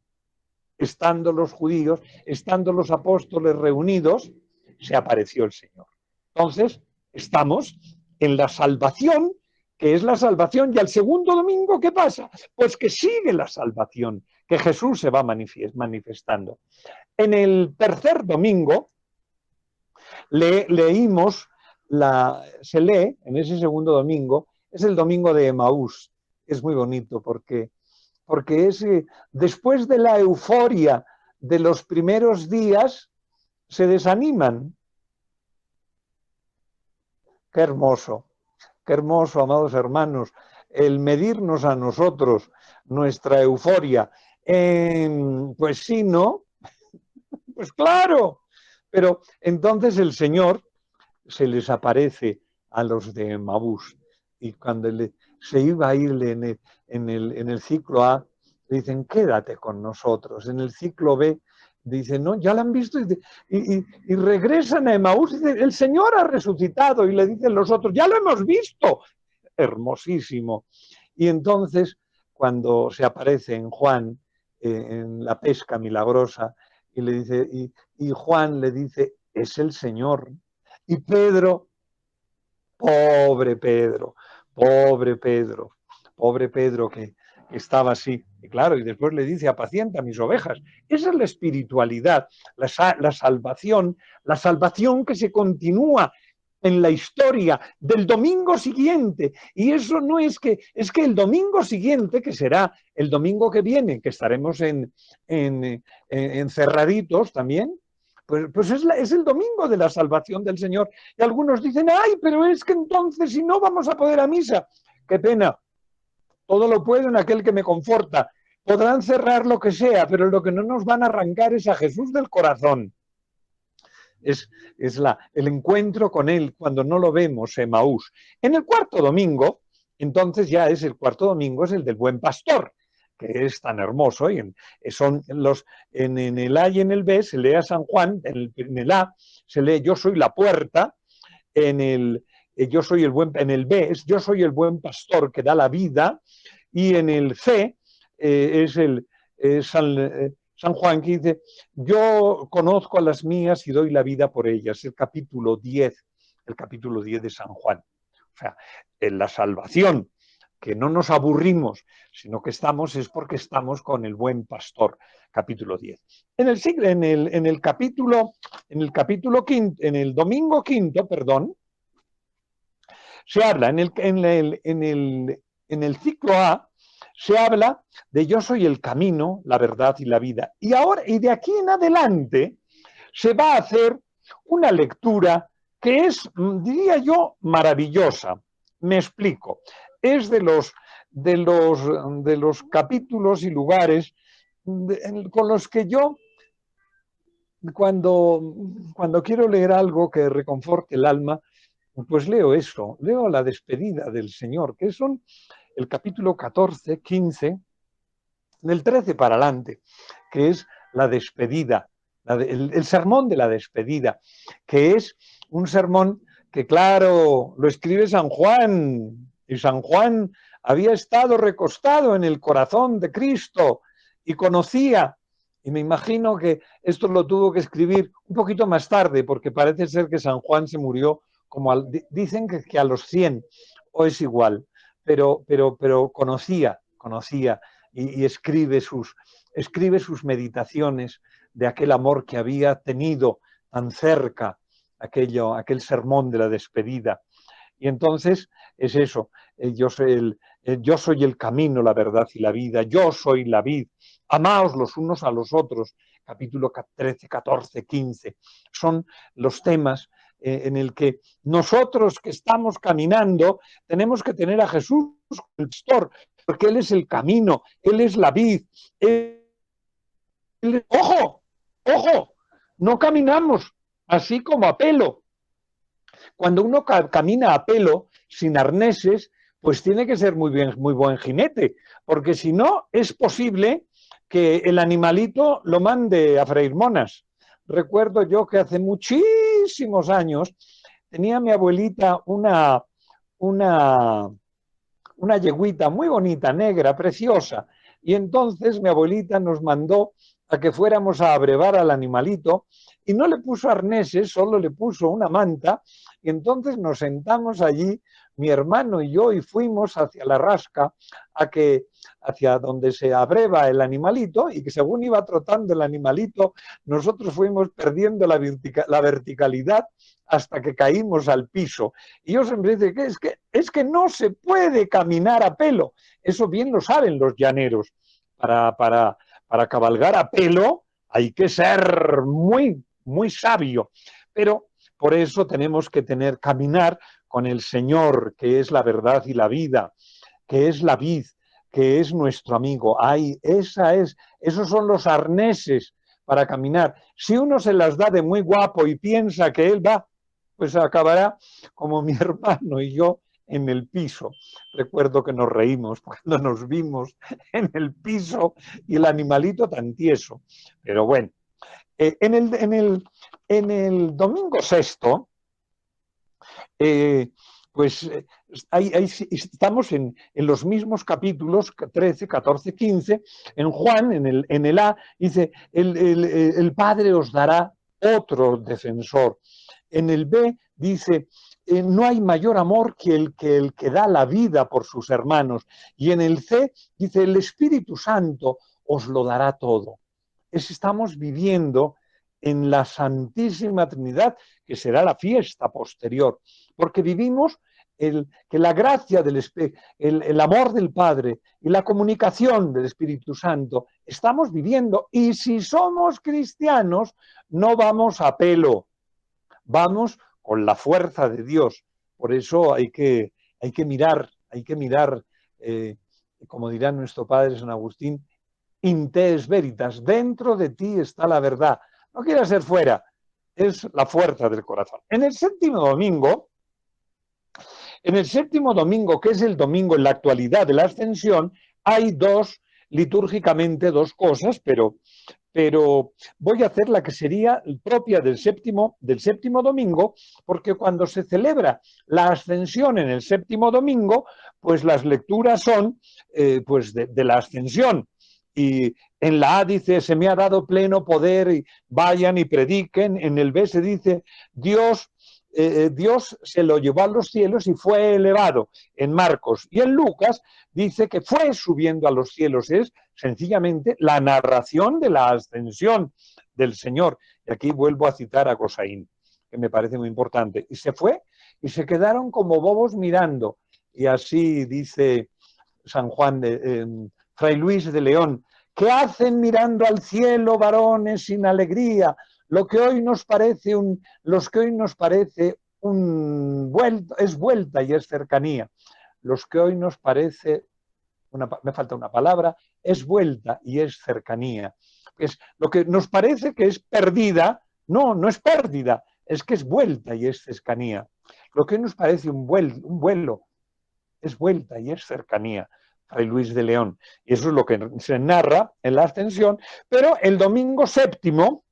[SPEAKER 1] estando los judíos, estando los apóstoles reunidos, se apareció el Señor. Entonces, estamos en la salvación que es la salvación. Y al segundo domingo, ¿qué pasa? Pues que sigue la salvación, que Jesús se va manifestando. En el tercer domingo se lee, en ese segundo domingo, es el domingo de Emaús. Es muy bonito porque es después de la euforia de los primeros días, se desaniman. Qué hermoso, amados hermanos, el medirnos a nosotros nuestra euforia. Pues sí, ¿no? Pues claro. Pero entonces el Señor se les aparece a los de Emaús y cuando se iba a ir en el ciclo A, le dicen, quédate con nosotros. En el ciclo B, dicen, no, ya lo han visto y regresan a Emaús y dicen, el Señor ha resucitado y le dicen los otros, ya lo hemos visto. Hermosísimo. Y entonces, cuando se aparece en Juan, en la pesca milagrosa, y le dice, y Juan le dice, es el Señor. Y Pedro, pobre Pedro, pobre Pedro, pobre Pedro que estaba así. Y claro, y después le dice, apacienta mis ovejas. Esa es la espiritualidad, la salvación que se continúa en la historia del domingo siguiente. Y eso no es que el domingo siguiente, que será el domingo que viene, que estaremos encerraditos también, pues es el domingo de la salvación del Señor. Y algunos dicen, ay, pero es que entonces si no vamos a poder a misa. Qué pena. Todo lo puedo en aquel que me conforta. Podrán cerrar lo que sea, pero lo que no nos van a arrancar es a Jesús del corazón. Es el encuentro con Él cuando no lo vemos, Emaús. En el cuarto domingo, entonces ya es el cuarto domingo, es el del buen pastor, que es tan hermoso. Y son en el A y en el B se lee a San Juan, en el A se lee yo soy la puerta, en el B es yo soy el buen pastor que da la vida, y en el C es San Juan, que dice, yo conozco a las mías y doy la vida por ellas, el capítulo 10 de San Juan. O sea, en la salvación, que no nos aburrimos, sino que es porque estamos con el buen pastor, capítulo 10. En el domingo quinto, perdón, se habla en el ciclo A, se habla de yo soy el camino, la verdad y la vida. Y ahora, y de aquí en adelante, se va a hacer una lectura que es, diría yo, maravillosa. Me explico. Es de los capítulos y lugares con los que yo, cuando quiero leer algo que reconforte el alma, pues leo eso, leo la despedida del Señor, que son el capítulo 14, 15, del 13 para adelante, que es la despedida, el sermón de la despedida, que es un sermón que, claro, lo escribe San Juan, y San Juan había estado recostado en el corazón de Cristo y conocía, y me imagino que esto lo tuvo que escribir un poquito más tarde, porque parece ser que San Juan se murió dicen que a los 100, o es igual, pero conocía y escribe sus meditaciones de aquel amor que había tenido tan cerca, aquel sermón de la despedida. Y entonces es eso, yo soy el camino, la verdad y la vida, yo soy la vid, amaos los unos a los otros, capítulo 13, 14, 15, son los temas en el que nosotros que estamos caminando tenemos que tener a Jesús el pastor, porque Él es el camino, Él es la vid. ¡Ojo! ¡Ojo! No caminamos así como a pelo. Cuando uno camina a pelo, sin arneses, pues tiene que ser muy buen jinete, porque si no, es posible que el animalito lo mande a freír monas. Recuerdo yo que hace muchísimos años tenía mi abuelita una yeguita muy bonita, negra, preciosa, y entonces mi abuelita nos mandó a que fuéramos a abrevar al animalito y no le puso arneses, solo le puso una manta, y entonces nos sentamos allí mi hermano y yo, y fuimos hacia la rasca, hacia donde se abreva el animalito, y que según iba trotando el animalito, nosotros fuimos perdiendo la verticalidad hasta que caímos al piso. Y yo siempre digo que es que no se puede caminar a pelo. Eso bien lo saben los llaneros. Para cabalgar a pelo hay que ser muy, muy sabio. Pero por eso tenemos que caminar con el Señor, que es la verdad y la vida, que es la vid, que es nuestro amigo. Ay, esos son los arneses para caminar. Si uno se las da de muy guapo y piensa que él va, pues acabará como mi hermano y yo en el piso. Recuerdo que nos reímos cuando nos vimos en el piso y el animalito tan tieso. Pero bueno, en el domingo sexto, pues estamos en los mismos capítulos 13, 14, 15. En Juan, en el A, dice, el Padre os dará otro defensor. En el B dice, no hay mayor amor que el que da la vida por sus hermanos. Y en el C dice, el Espíritu Santo os lo dará todo. Estamos viviendo en la Santísima Trinidad, que será la fiesta posterior, porque vivimos que la gracia el amor del Padre y la comunicación del Espíritu Santo estamos viviendo, y si somos cristianos no vamos a pelo, vamos con la fuerza de Dios. Por eso hay que mirar, como dirá nuestro Padre San Agustín, in te es veritas, dentro de ti está la verdad. No quieras ser fuera, es la fuerza del corazón. En el séptimo domingo, que es el domingo en la actualidad de la Ascensión, hay litúrgicamente dos cosas, pero voy a hacer la que sería propia del séptimo domingo, porque cuando se celebra la Ascensión en el séptimo domingo, pues las lecturas son pues de la Ascensión. Y en la A dice, se me ha dado pleno poder, y vayan y prediquen. En el B se dice, Dios se lo llevó a los cielos y fue elevado, en Marcos. Y en Lucas dice que fue subiendo a los cielos. Es sencillamente la narración de la ascensión del Señor. Y aquí vuelvo a citar a Cosaín, que me parece muy importante. Y se fue y se quedaron como bobos mirando. Y así dice San Juan Fray Luis de León, ¿qué hacen mirando al cielo, varones, sin alegría? Los que hoy nos parece es vuelta y es cercanía. Los que hoy nos parece, me falta una palabra, es vuelta y es cercanía. Es lo que nos parece que es perdida, no es pérdida, es que es vuelta y es cercanía. Lo que hoy nos parece un vuelo es vuelta y es cercanía. Fray Luis de León. Y eso es lo que se narra en la Ascensión. Pero el domingo séptimo,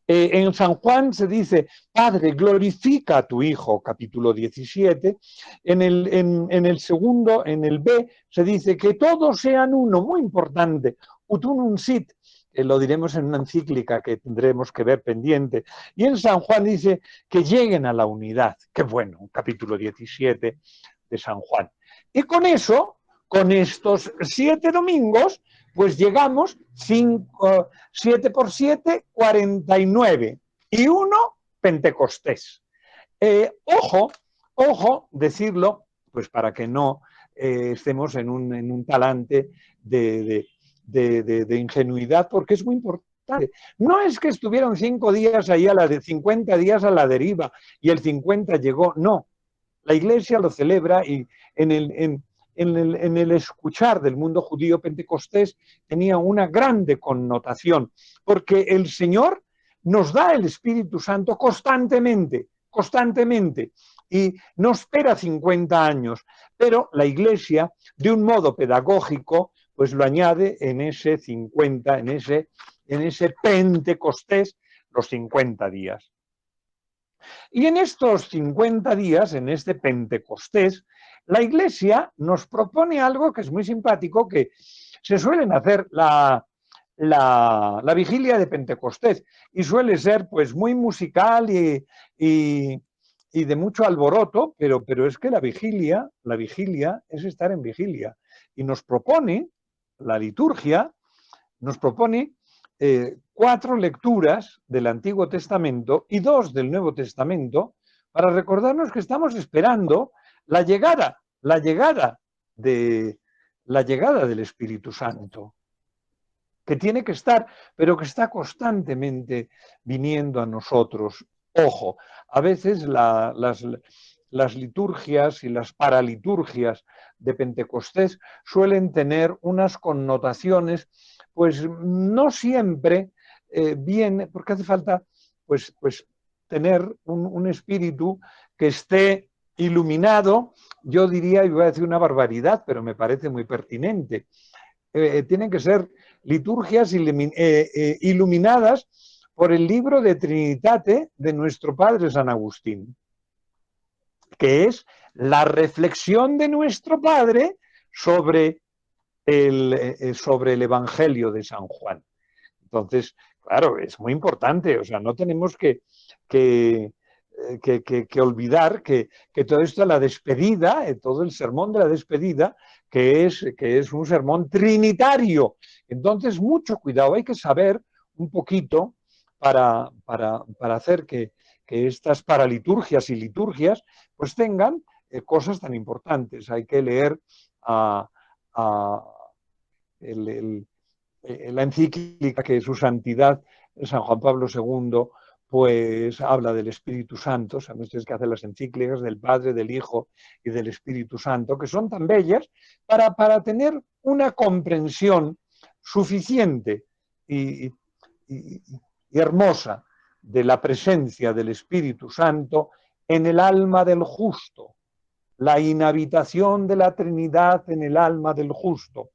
[SPEAKER 1] en San Juan se dice, Padre, glorifica a tu Hijo, capítulo 17. En el segundo, en el B, se dice que todos sean uno, muy importante, ut unum sit, lo diremos en una encíclica que tendremos que ver pendiente. Y en San Juan dice que lleguen a la unidad. Qué bueno, capítulo 17 de San Juan. Y con eso, con estos 7 domingos, pues llegamos 7 por 7, 49. Y uno, Pentecostés. Ojo, decirlo, pues para que no estemos en un talante de ingenuidad, porque es muy importante. No es que estuvieron 5 días ahí 50 días a la deriva y el 50 llegó, no. La Iglesia lo celebra y en el escuchar del mundo judío, Pentecostés tenía una grande connotación, porque el Señor nos da el Espíritu Santo constantemente, y no espera 50 años, pero la Iglesia, de un modo pedagógico, pues lo añade en ese 50, en ese Pentecostés, los 50 días. Y en estos 50 días, en este Pentecostés, la Iglesia nos propone algo que es muy simpático, que se suelen hacer la vigilia de Pentecostés y suele ser pues muy musical y y de mucho alboroto, pero es que la vigilia es estar en vigilia. Y nos propone, la liturgia, nos propone 4 lecturas del Antiguo Testamento y 2 del Nuevo Testamento para recordarnos que estamos esperando la llegada del Espíritu Santo, que tiene que estar, pero que está constantemente viniendo a nosotros. Ojo, a veces las liturgias y las paraliturgias de Pentecostés suelen tener unas connotaciones, pues no siempre bien, porque hace falta pues tener un espíritu que esté iluminado. Yo diría, y voy a decir una barbaridad, pero me parece muy pertinente, tienen que ser liturgias iluminadas por el libro de Trinitate de nuestro padre San Agustín, que es la reflexión de nuestro padre sobre el Evangelio de San Juan. Entonces, claro, es muy importante, o sea, no tenemos que olvidar que todo esto, la despedida, todo el sermón de la despedida, que es un sermón trinitario. Entonces, mucho cuidado, hay que saber un poquito para hacer que estas paraliturgias y liturgias pues tengan cosas tan importantes. Hay que leer a la encíclica que su santidad San Juan Pablo II pues habla del Espíritu Santo. Saben ustedes que hace las encíclicas del Padre, del Hijo y del Espíritu Santo, que son tan bellas para tener una comprensión suficiente y hermosa de la presencia del Espíritu Santo en el alma del justo, la inhabitación de la Trinidad en el alma del justo.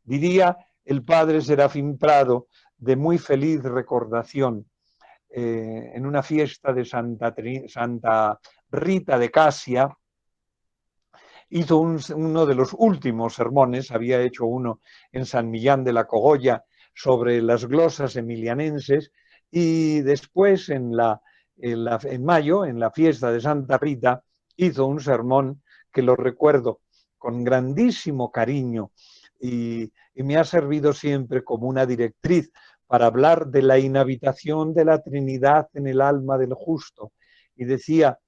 [SPEAKER 1] Diría el padre Serafín Prado, de muy feliz recordación, en una fiesta de Santa Rita de Casia, hizo uno de los últimos sermones, había hecho uno en San Millán de la Cogolla sobre las glosas emilianenses, y después en mayo, en la fiesta de Santa Rita, hizo un sermón que lo recuerdo con grandísimo cariño y me ha servido siempre como una directriz para hablar de la inhabitación de la Trinidad en el alma del justo. Y decía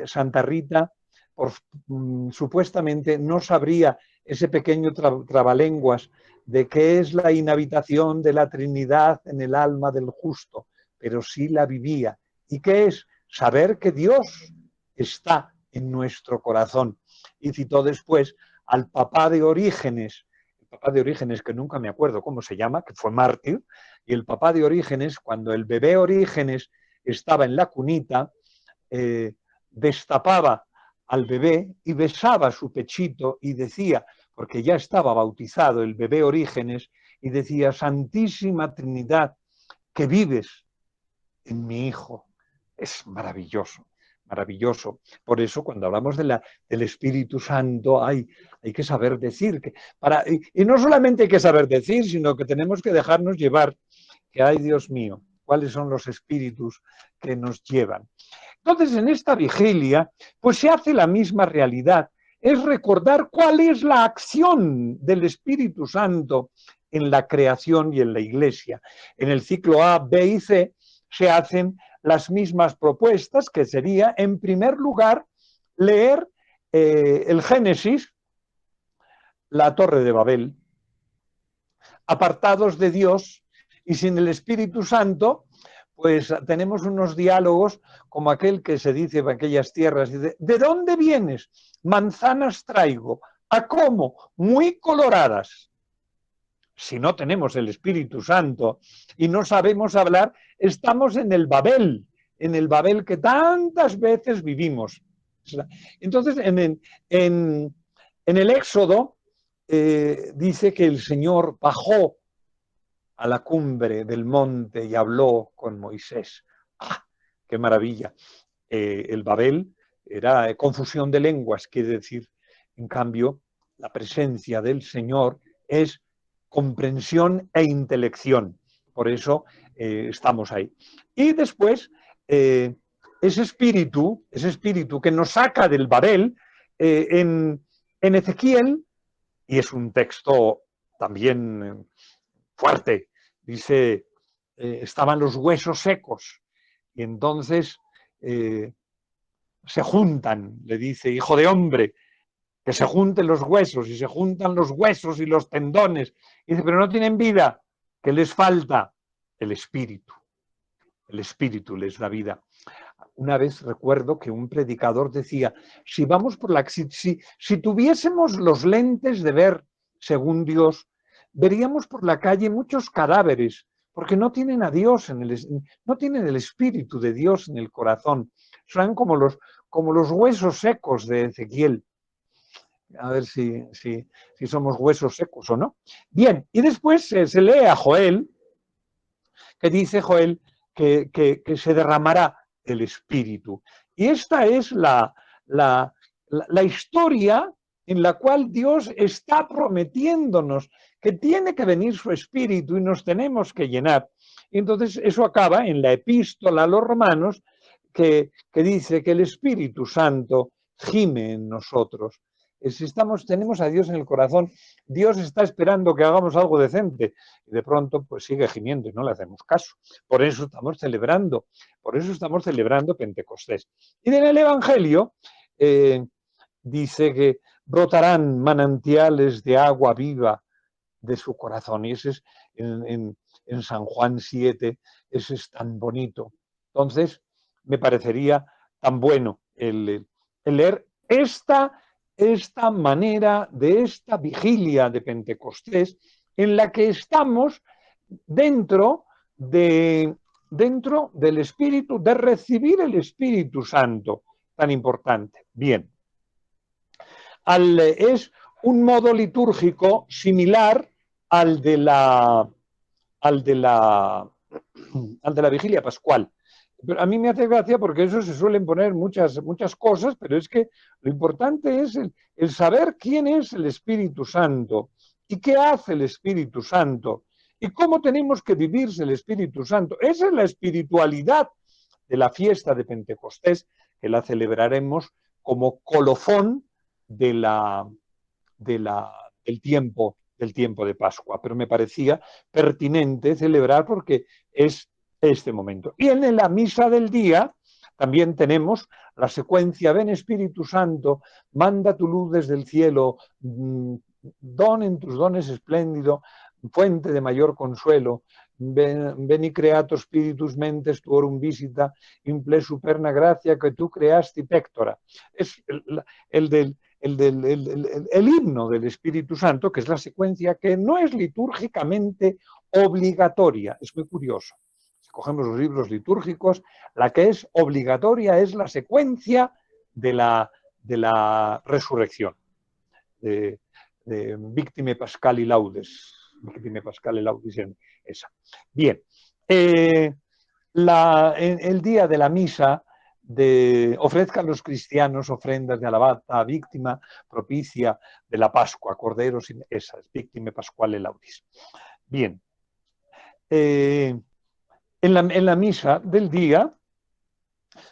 [SPEAKER 1] Santa Rita, supuestamente no sabría ese pequeño trabalenguas de qué es la inhabitación de la Trinidad en el alma del justo, pero sí la vivía. ¿Y qué es? Saber que Dios está en nuestro corazón. Y citó después al papá de Orígenes, el papá de Orígenes, que nunca me acuerdo cómo se llama, que fue mártir, y el papá de Orígenes, cuando el bebé Orígenes estaba en la cunita, destapaba al bebé y besaba su pechito y decía, porque ya estaba bautizado el bebé Orígenes, y decía: Santísima Trinidad, que vives en mi hijo. Es maravilloso, maravilloso. Por eso, cuando hablamos del Espíritu Santo, hay que saber decir. Y no solamente hay que saber decir, sino que tenemos que dejarnos llevar, que, ay Dios mío, cuáles son los espíritus que nos llevan. Entonces, en esta vigilia, pues se hace la misma realidad. Es recordar cuál es la acción del Espíritu Santo en la creación y en la Iglesia. En el ciclo A, B y C se hacen las mismas propuestas, que sería, en primer lugar, leer el Génesis, la Torre de Babel, apartados de Dios y sin el Espíritu Santo, pues tenemos unos diálogos como aquel que se dice en aquellas tierras, dice: ¿de dónde vienes? Manzanas traigo. ¿A cómo? Muy coloradas. Si no tenemos el Espíritu Santo y no sabemos hablar, estamos en el Babel que tantas veces vivimos. Entonces, en el Éxodo dice que el Señor bajó a la cumbre del monte y habló con Moisés. ¡Ah, qué maravilla! El Babel era confusión de lenguas, quiere decir. En cambio, la presencia del Señor es comprensión e intelección. Por eso estamos ahí. Y después ese espíritu que nos saca del Babel, en Ezequiel, y es un texto también fuerte, dice, estaban los huesos secos, y entonces se juntan, le dice, hijo de hombre, que se junten los huesos, y se juntan los huesos y los tendones, y dice, pero no tienen vida, ¿qué les falta? El espíritu les da vida. Una vez recuerdo que un predicador decía, si vamos por si tuviésemos los lentes de ver según Dios, veríamos por la calle muchos cadáveres, porque no tienen a Dios no tienen el espíritu de Dios en el corazón. Son como los huesos secos de Ezequiel. A ver si somos huesos secos o no. Bien, y después se lee a Joel, que dice Joel que se derramará el espíritu. Y esta es la historia en la cual Dios está prometiéndonos que tiene que venir su espíritu y nos tenemos que llenar. Y entonces eso acaba en la epístola a los romanos que dice que el Espíritu Santo gime en nosotros. Si tenemos a Dios en el corazón, Dios está esperando que hagamos algo decente y de pronto pues sigue gimiendo y no le hacemos caso. Por eso estamos celebrando Pentecostés. Y en el Evangelio dice que brotarán manantiales de agua viva de su corazón. Y ese es en San Juan 7, ese es tan bonito. Entonces, me parecería tan bueno el leer esta manera de esta vigilia de Pentecostés en la que estamos dentro del Espíritu, de recibir el Espíritu Santo, tan importante. Bien. Es un modo litúrgico similar al de la vigilia pascual. Pero a mí me hace gracia porque eso se suelen poner muchas cosas, pero es que lo importante es el saber quién es el Espíritu Santo y qué hace el Espíritu Santo y cómo tenemos que vivirse el Espíritu Santo. Esa es la espiritualidad de la fiesta de Pentecostés, que la celebraremos como colofón del tiempo de Pascua, pero me parecía pertinente celebrar porque es este momento. Y en la misa del día también tenemos la secuencia, ven Espíritu Santo, manda tu luz desde el cielo, don en tus dones espléndido, fuente de mayor consuelo, veni creato spiritus mentes tuorum visita, imple superna gracia que tú creaste pectora. Es el himno del Espíritu Santo, que es la secuencia que no es litúrgicamente obligatoria. Es muy curioso. Si cogemos los libros litúrgicos, la que es obligatoria es la secuencia de la resurrección, de Victime Pascali Laudes. Victime Pascali Laudes, esa. Bien. El día de la misa, ofrezcan los cristianos ofrendas de alabanza, víctima propicia de la Pascua, corderos, esas, víctime pascuale laudis. Bien. En la misa del día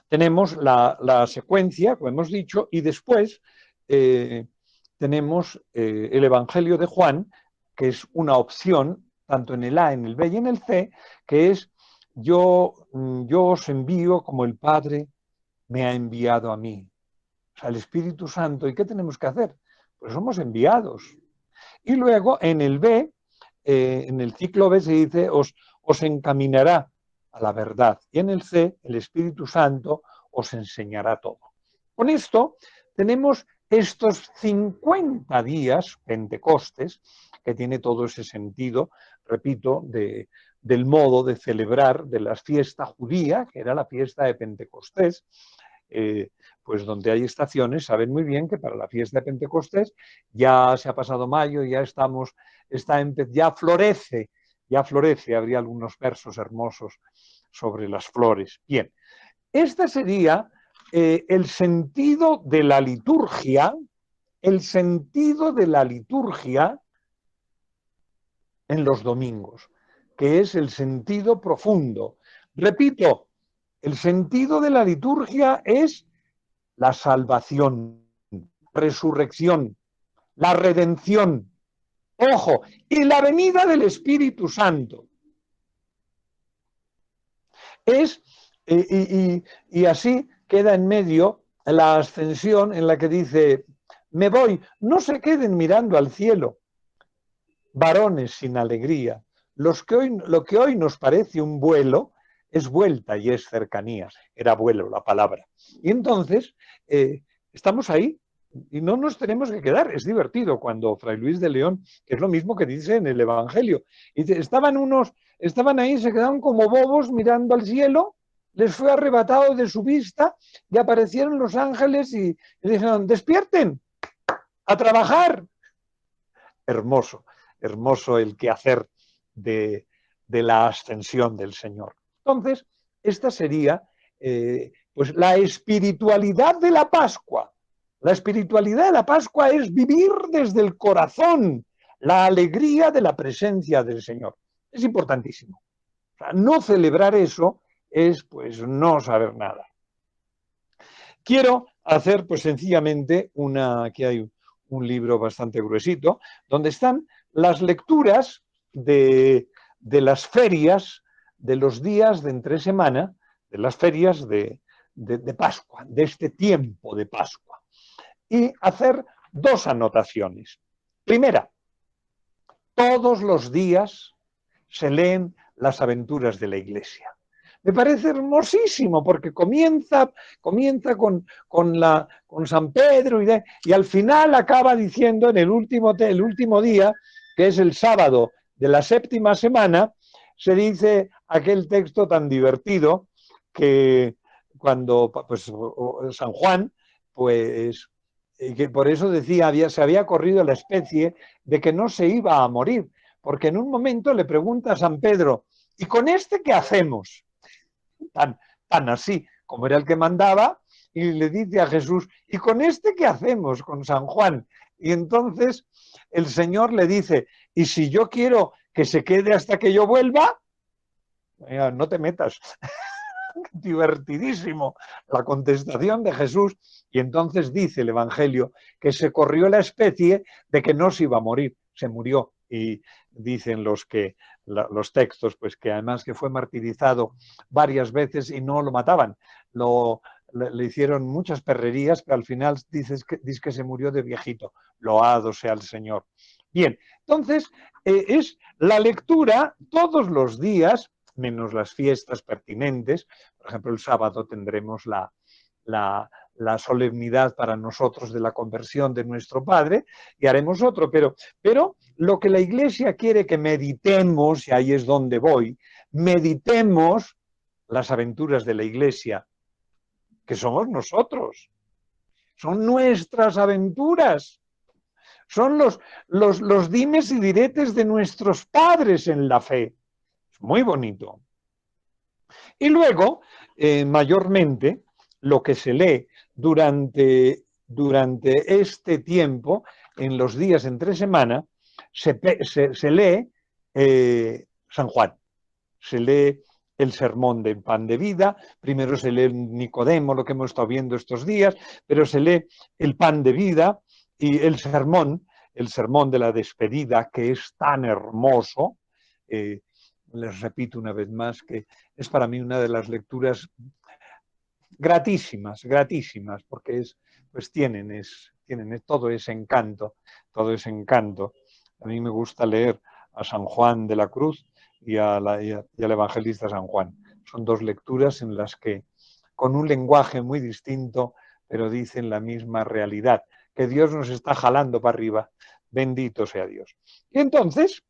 [SPEAKER 1] tenemos la secuencia, como hemos dicho, y después tenemos el Evangelio de Juan, que es una opción, tanto en el A, en el B y en el C, que es yo os envío como el Padre me ha enviado a mí. O sea, el Espíritu Santo. ¿Y qué tenemos que hacer? Pues somos enviados. Y luego en el B, en el ciclo B se dice, os encaminará a la verdad. Y en el C, el Espíritu Santo os enseñará todo. Con esto tenemos estos 50 días, Pentecostes, que tiene todo ese sentido, repito, del modo de celebrar de la fiesta judía, que era la fiesta de Pentecostés, pues donde hay estaciones, saben muy bien que para la fiesta de Pentecostés ya se ha pasado mayo, ya florece, habría algunos versos hermosos sobre las flores. Bien, este sería el sentido de la liturgia, en los domingos, que es el sentido profundo. Repito, El sentido de la liturgia es la salvación, resurrección, la redención, ojo, y la venida del Espíritu Santo. Y así queda en medio la ascensión en la que dice, me voy, no se queden mirando al cielo, varones sin alegría. Lo que hoy nos parece un vuelo es vuelta y es cercanía. Era vuelo la palabra. Y entonces estamos ahí y no nos tenemos que quedar. Es divertido cuando Fray Luis de León, que es lo mismo que dice en el Evangelio, dice, estaban ahí, se quedaron como bobos mirando al cielo, les fue arrebatado de su vista y aparecieron los ángeles y dijeron, despierten, a trabajar. Hermoso, hermoso el quehacer de la ascensión del Señor. Entonces, esta sería pues la espiritualidad de la Pascua. La espiritualidad de la Pascua es vivir desde el corazón la alegría de la presencia del Señor. Es importantísimo. O sea, no celebrar eso es pues no saber nada. Quiero hacer pues sencillamente aquí hay un libro bastante gruesito, donde están las lecturas de las ferias, de los días de entre semana, de las ferias de Pascua, de este tiempo de Pascua. Y hacer dos anotaciones. Primera, todos los días se leen las aventuras de la Iglesia. Me parece hermosísimo porque comienza con San Pedro y al final acaba diciendo en el último día, que es el sábado de la séptima semana, se dice aquel texto tan divertido que cuando pues, San Juan, pues que por eso decía, se había corrido la especie de que no se iba a morir, porque en un momento le pregunta a San Pedro, ¿y con este qué hacemos? Tan así como era el que mandaba, y le dice a Jesús, ¿y con este qué hacemos, con San Juan? Y entonces el Señor le dice, ¿y si yo quiero que se quede hasta que yo vuelva? No te metas. Divertidísimo la contestación de Jesús, y entonces dice el Evangelio que se corrió la especie de que no se iba a morir, se murió, y dicen los textos pues que además que fue martirizado varias veces y no lo mataban, le hicieron muchas perrerías, pero al final dice que se murió de viejito. Loado sea el Señor. Bien, entonces es la lectura todos los días, menos las fiestas pertinentes. Por ejemplo, el sábado tendremos la solemnidad para nosotros de la conversión de nuestro Padre y haremos otro, pero lo que la Iglesia quiere que meditemos, y ahí es donde voy, meditemos las aventuras de la Iglesia, que somos nosotros, son nuestras aventuras, son los dimes y diretes de nuestros padres en la fe. Es muy bonito. Y luego, mayormente, lo que se lee durante este tiempo, en los días entre semana, se lee San Juan, se lee el sermón del pan de vida, primero se lee Nicodemo, lo que hemos estado viendo estos días, pero se lee el pan de vida y el sermón de la despedida, que es tan hermoso. Les repito una vez más que es para mí una de las lecturas gratísimas, porque pues tienen todo ese encanto, A mí me gusta leer a San Juan de la Cruz y al evangelista San Juan. Son dos lecturas en las que, con un lenguaje muy distinto, pero dicen la misma realidad, que Dios nos está jalando para arriba. Bendito sea Dios. Y entonces,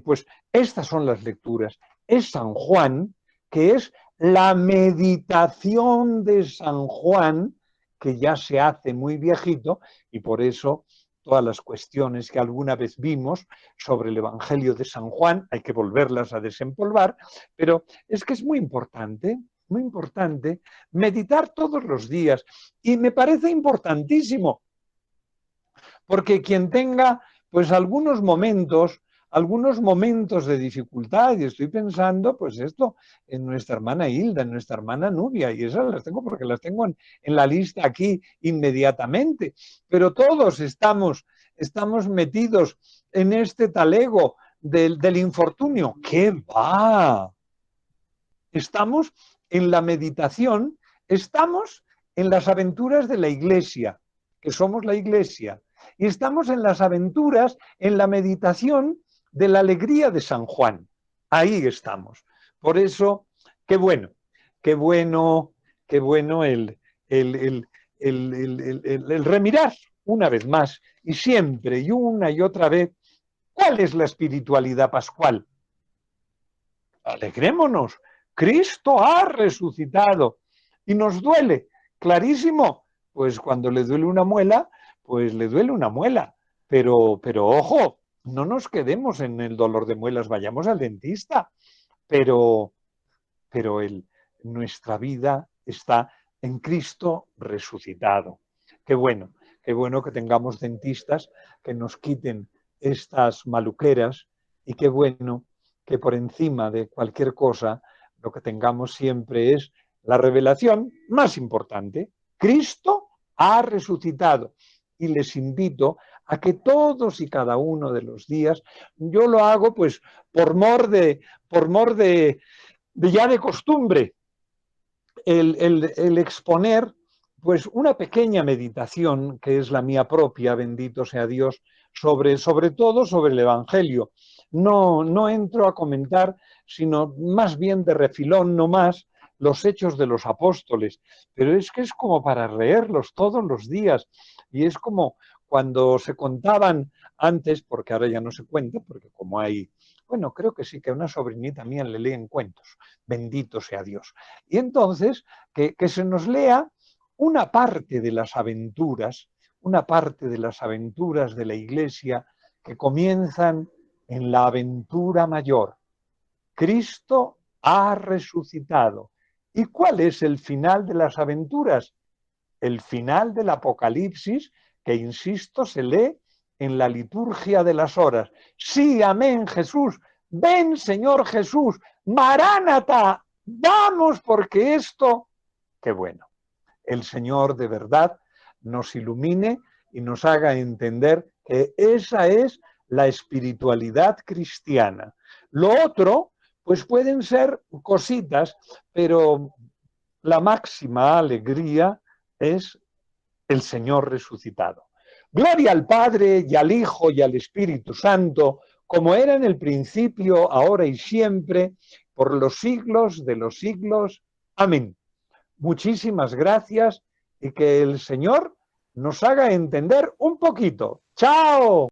[SPEAKER 1] pues estas son las lecturas. Es San Juan, que es la meditación de San Juan, que ya se hace muy viejito, y por eso todas las cuestiones que alguna vez vimos sobre el Evangelio de San Juan, hay que volverlas a desempolvar, pero es que es muy importante meditar todos los días, y me parece importantísimo, porque quien tenga pues algunos momentos, algunos momentos de dificultad y estoy pensando, pues esto, en nuestra hermana Hilda, en nuestra hermana Nubia, y esas las tengo porque las tengo en la lista aquí inmediatamente, pero todos estamos metidos en este talego del infortunio. ¿Qué va? Estamos en la meditación, estamos en las aventuras de la Iglesia, que somos la Iglesia, y estamos en las aventuras, en la meditación de la alegría de San Juan. Ahí estamos. Por eso, qué bueno, qué bueno, qué bueno el remirar una vez más y siempre y una y otra vez cuál es la espiritualidad pascual. Alegrémonos, Cristo ha resucitado y nos duele, clarísimo, pues cuando le duele una muela, pues le duele una muela, pero ojo, no nos quedemos en el dolor de muelas, vayamos al dentista, pero, pero nuestra vida está en Cristo resucitado. Qué bueno que tengamos dentistas que nos quiten estas maluqueras y qué bueno que por encima de cualquier cosa lo que tengamos siempre es la revelación más importante. Cristo ha resucitado y les invito a que todos y cada uno de los días, yo lo hago pues por mor de ya de costumbre, el exponer pues una pequeña meditación que es la mía propia, bendito sea Dios, sobre todo sobre el Evangelio. No entro a comentar, sino más bien de refilón, no más, los hechos de los apóstoles, pero es que es como para leerlos todos los días y es como cuando se contaban antes, porque ahora ya no se cuenta, porque como hay, bueno, creo que sí, que a una sobrinita mía le leen cuentos, bendito sea Dios. Y entonces, que se nos lea una parte de las aventuras, una parte de las aventuras de la Iglesia que comienzan en la aventura mayor. Cristo ha resucitado. ¿Y cuál es el final de las aventuras? El final del Apocalipsis, que insisto, se lee en la liturgia de las horas. Sí, amén, Jesús. Ven, Señor Jesús. Maránata. Vamos, porque esto, qué bueno. El Señor de verdad nos ilumine y nos haga entender que esa es la espiritualidad cristiana. Lo otro, pues pueden ser cositas, pero la máxima alegría es el Señor resucitado. Gloria al Padre y al Hijo y al Espíritu Santo, como era en el principio, ahora y siempre, por los siglos de los siglos. Amén. Muchísimas gracias y que el Señor nos haga entender un poquito. ¡Chao!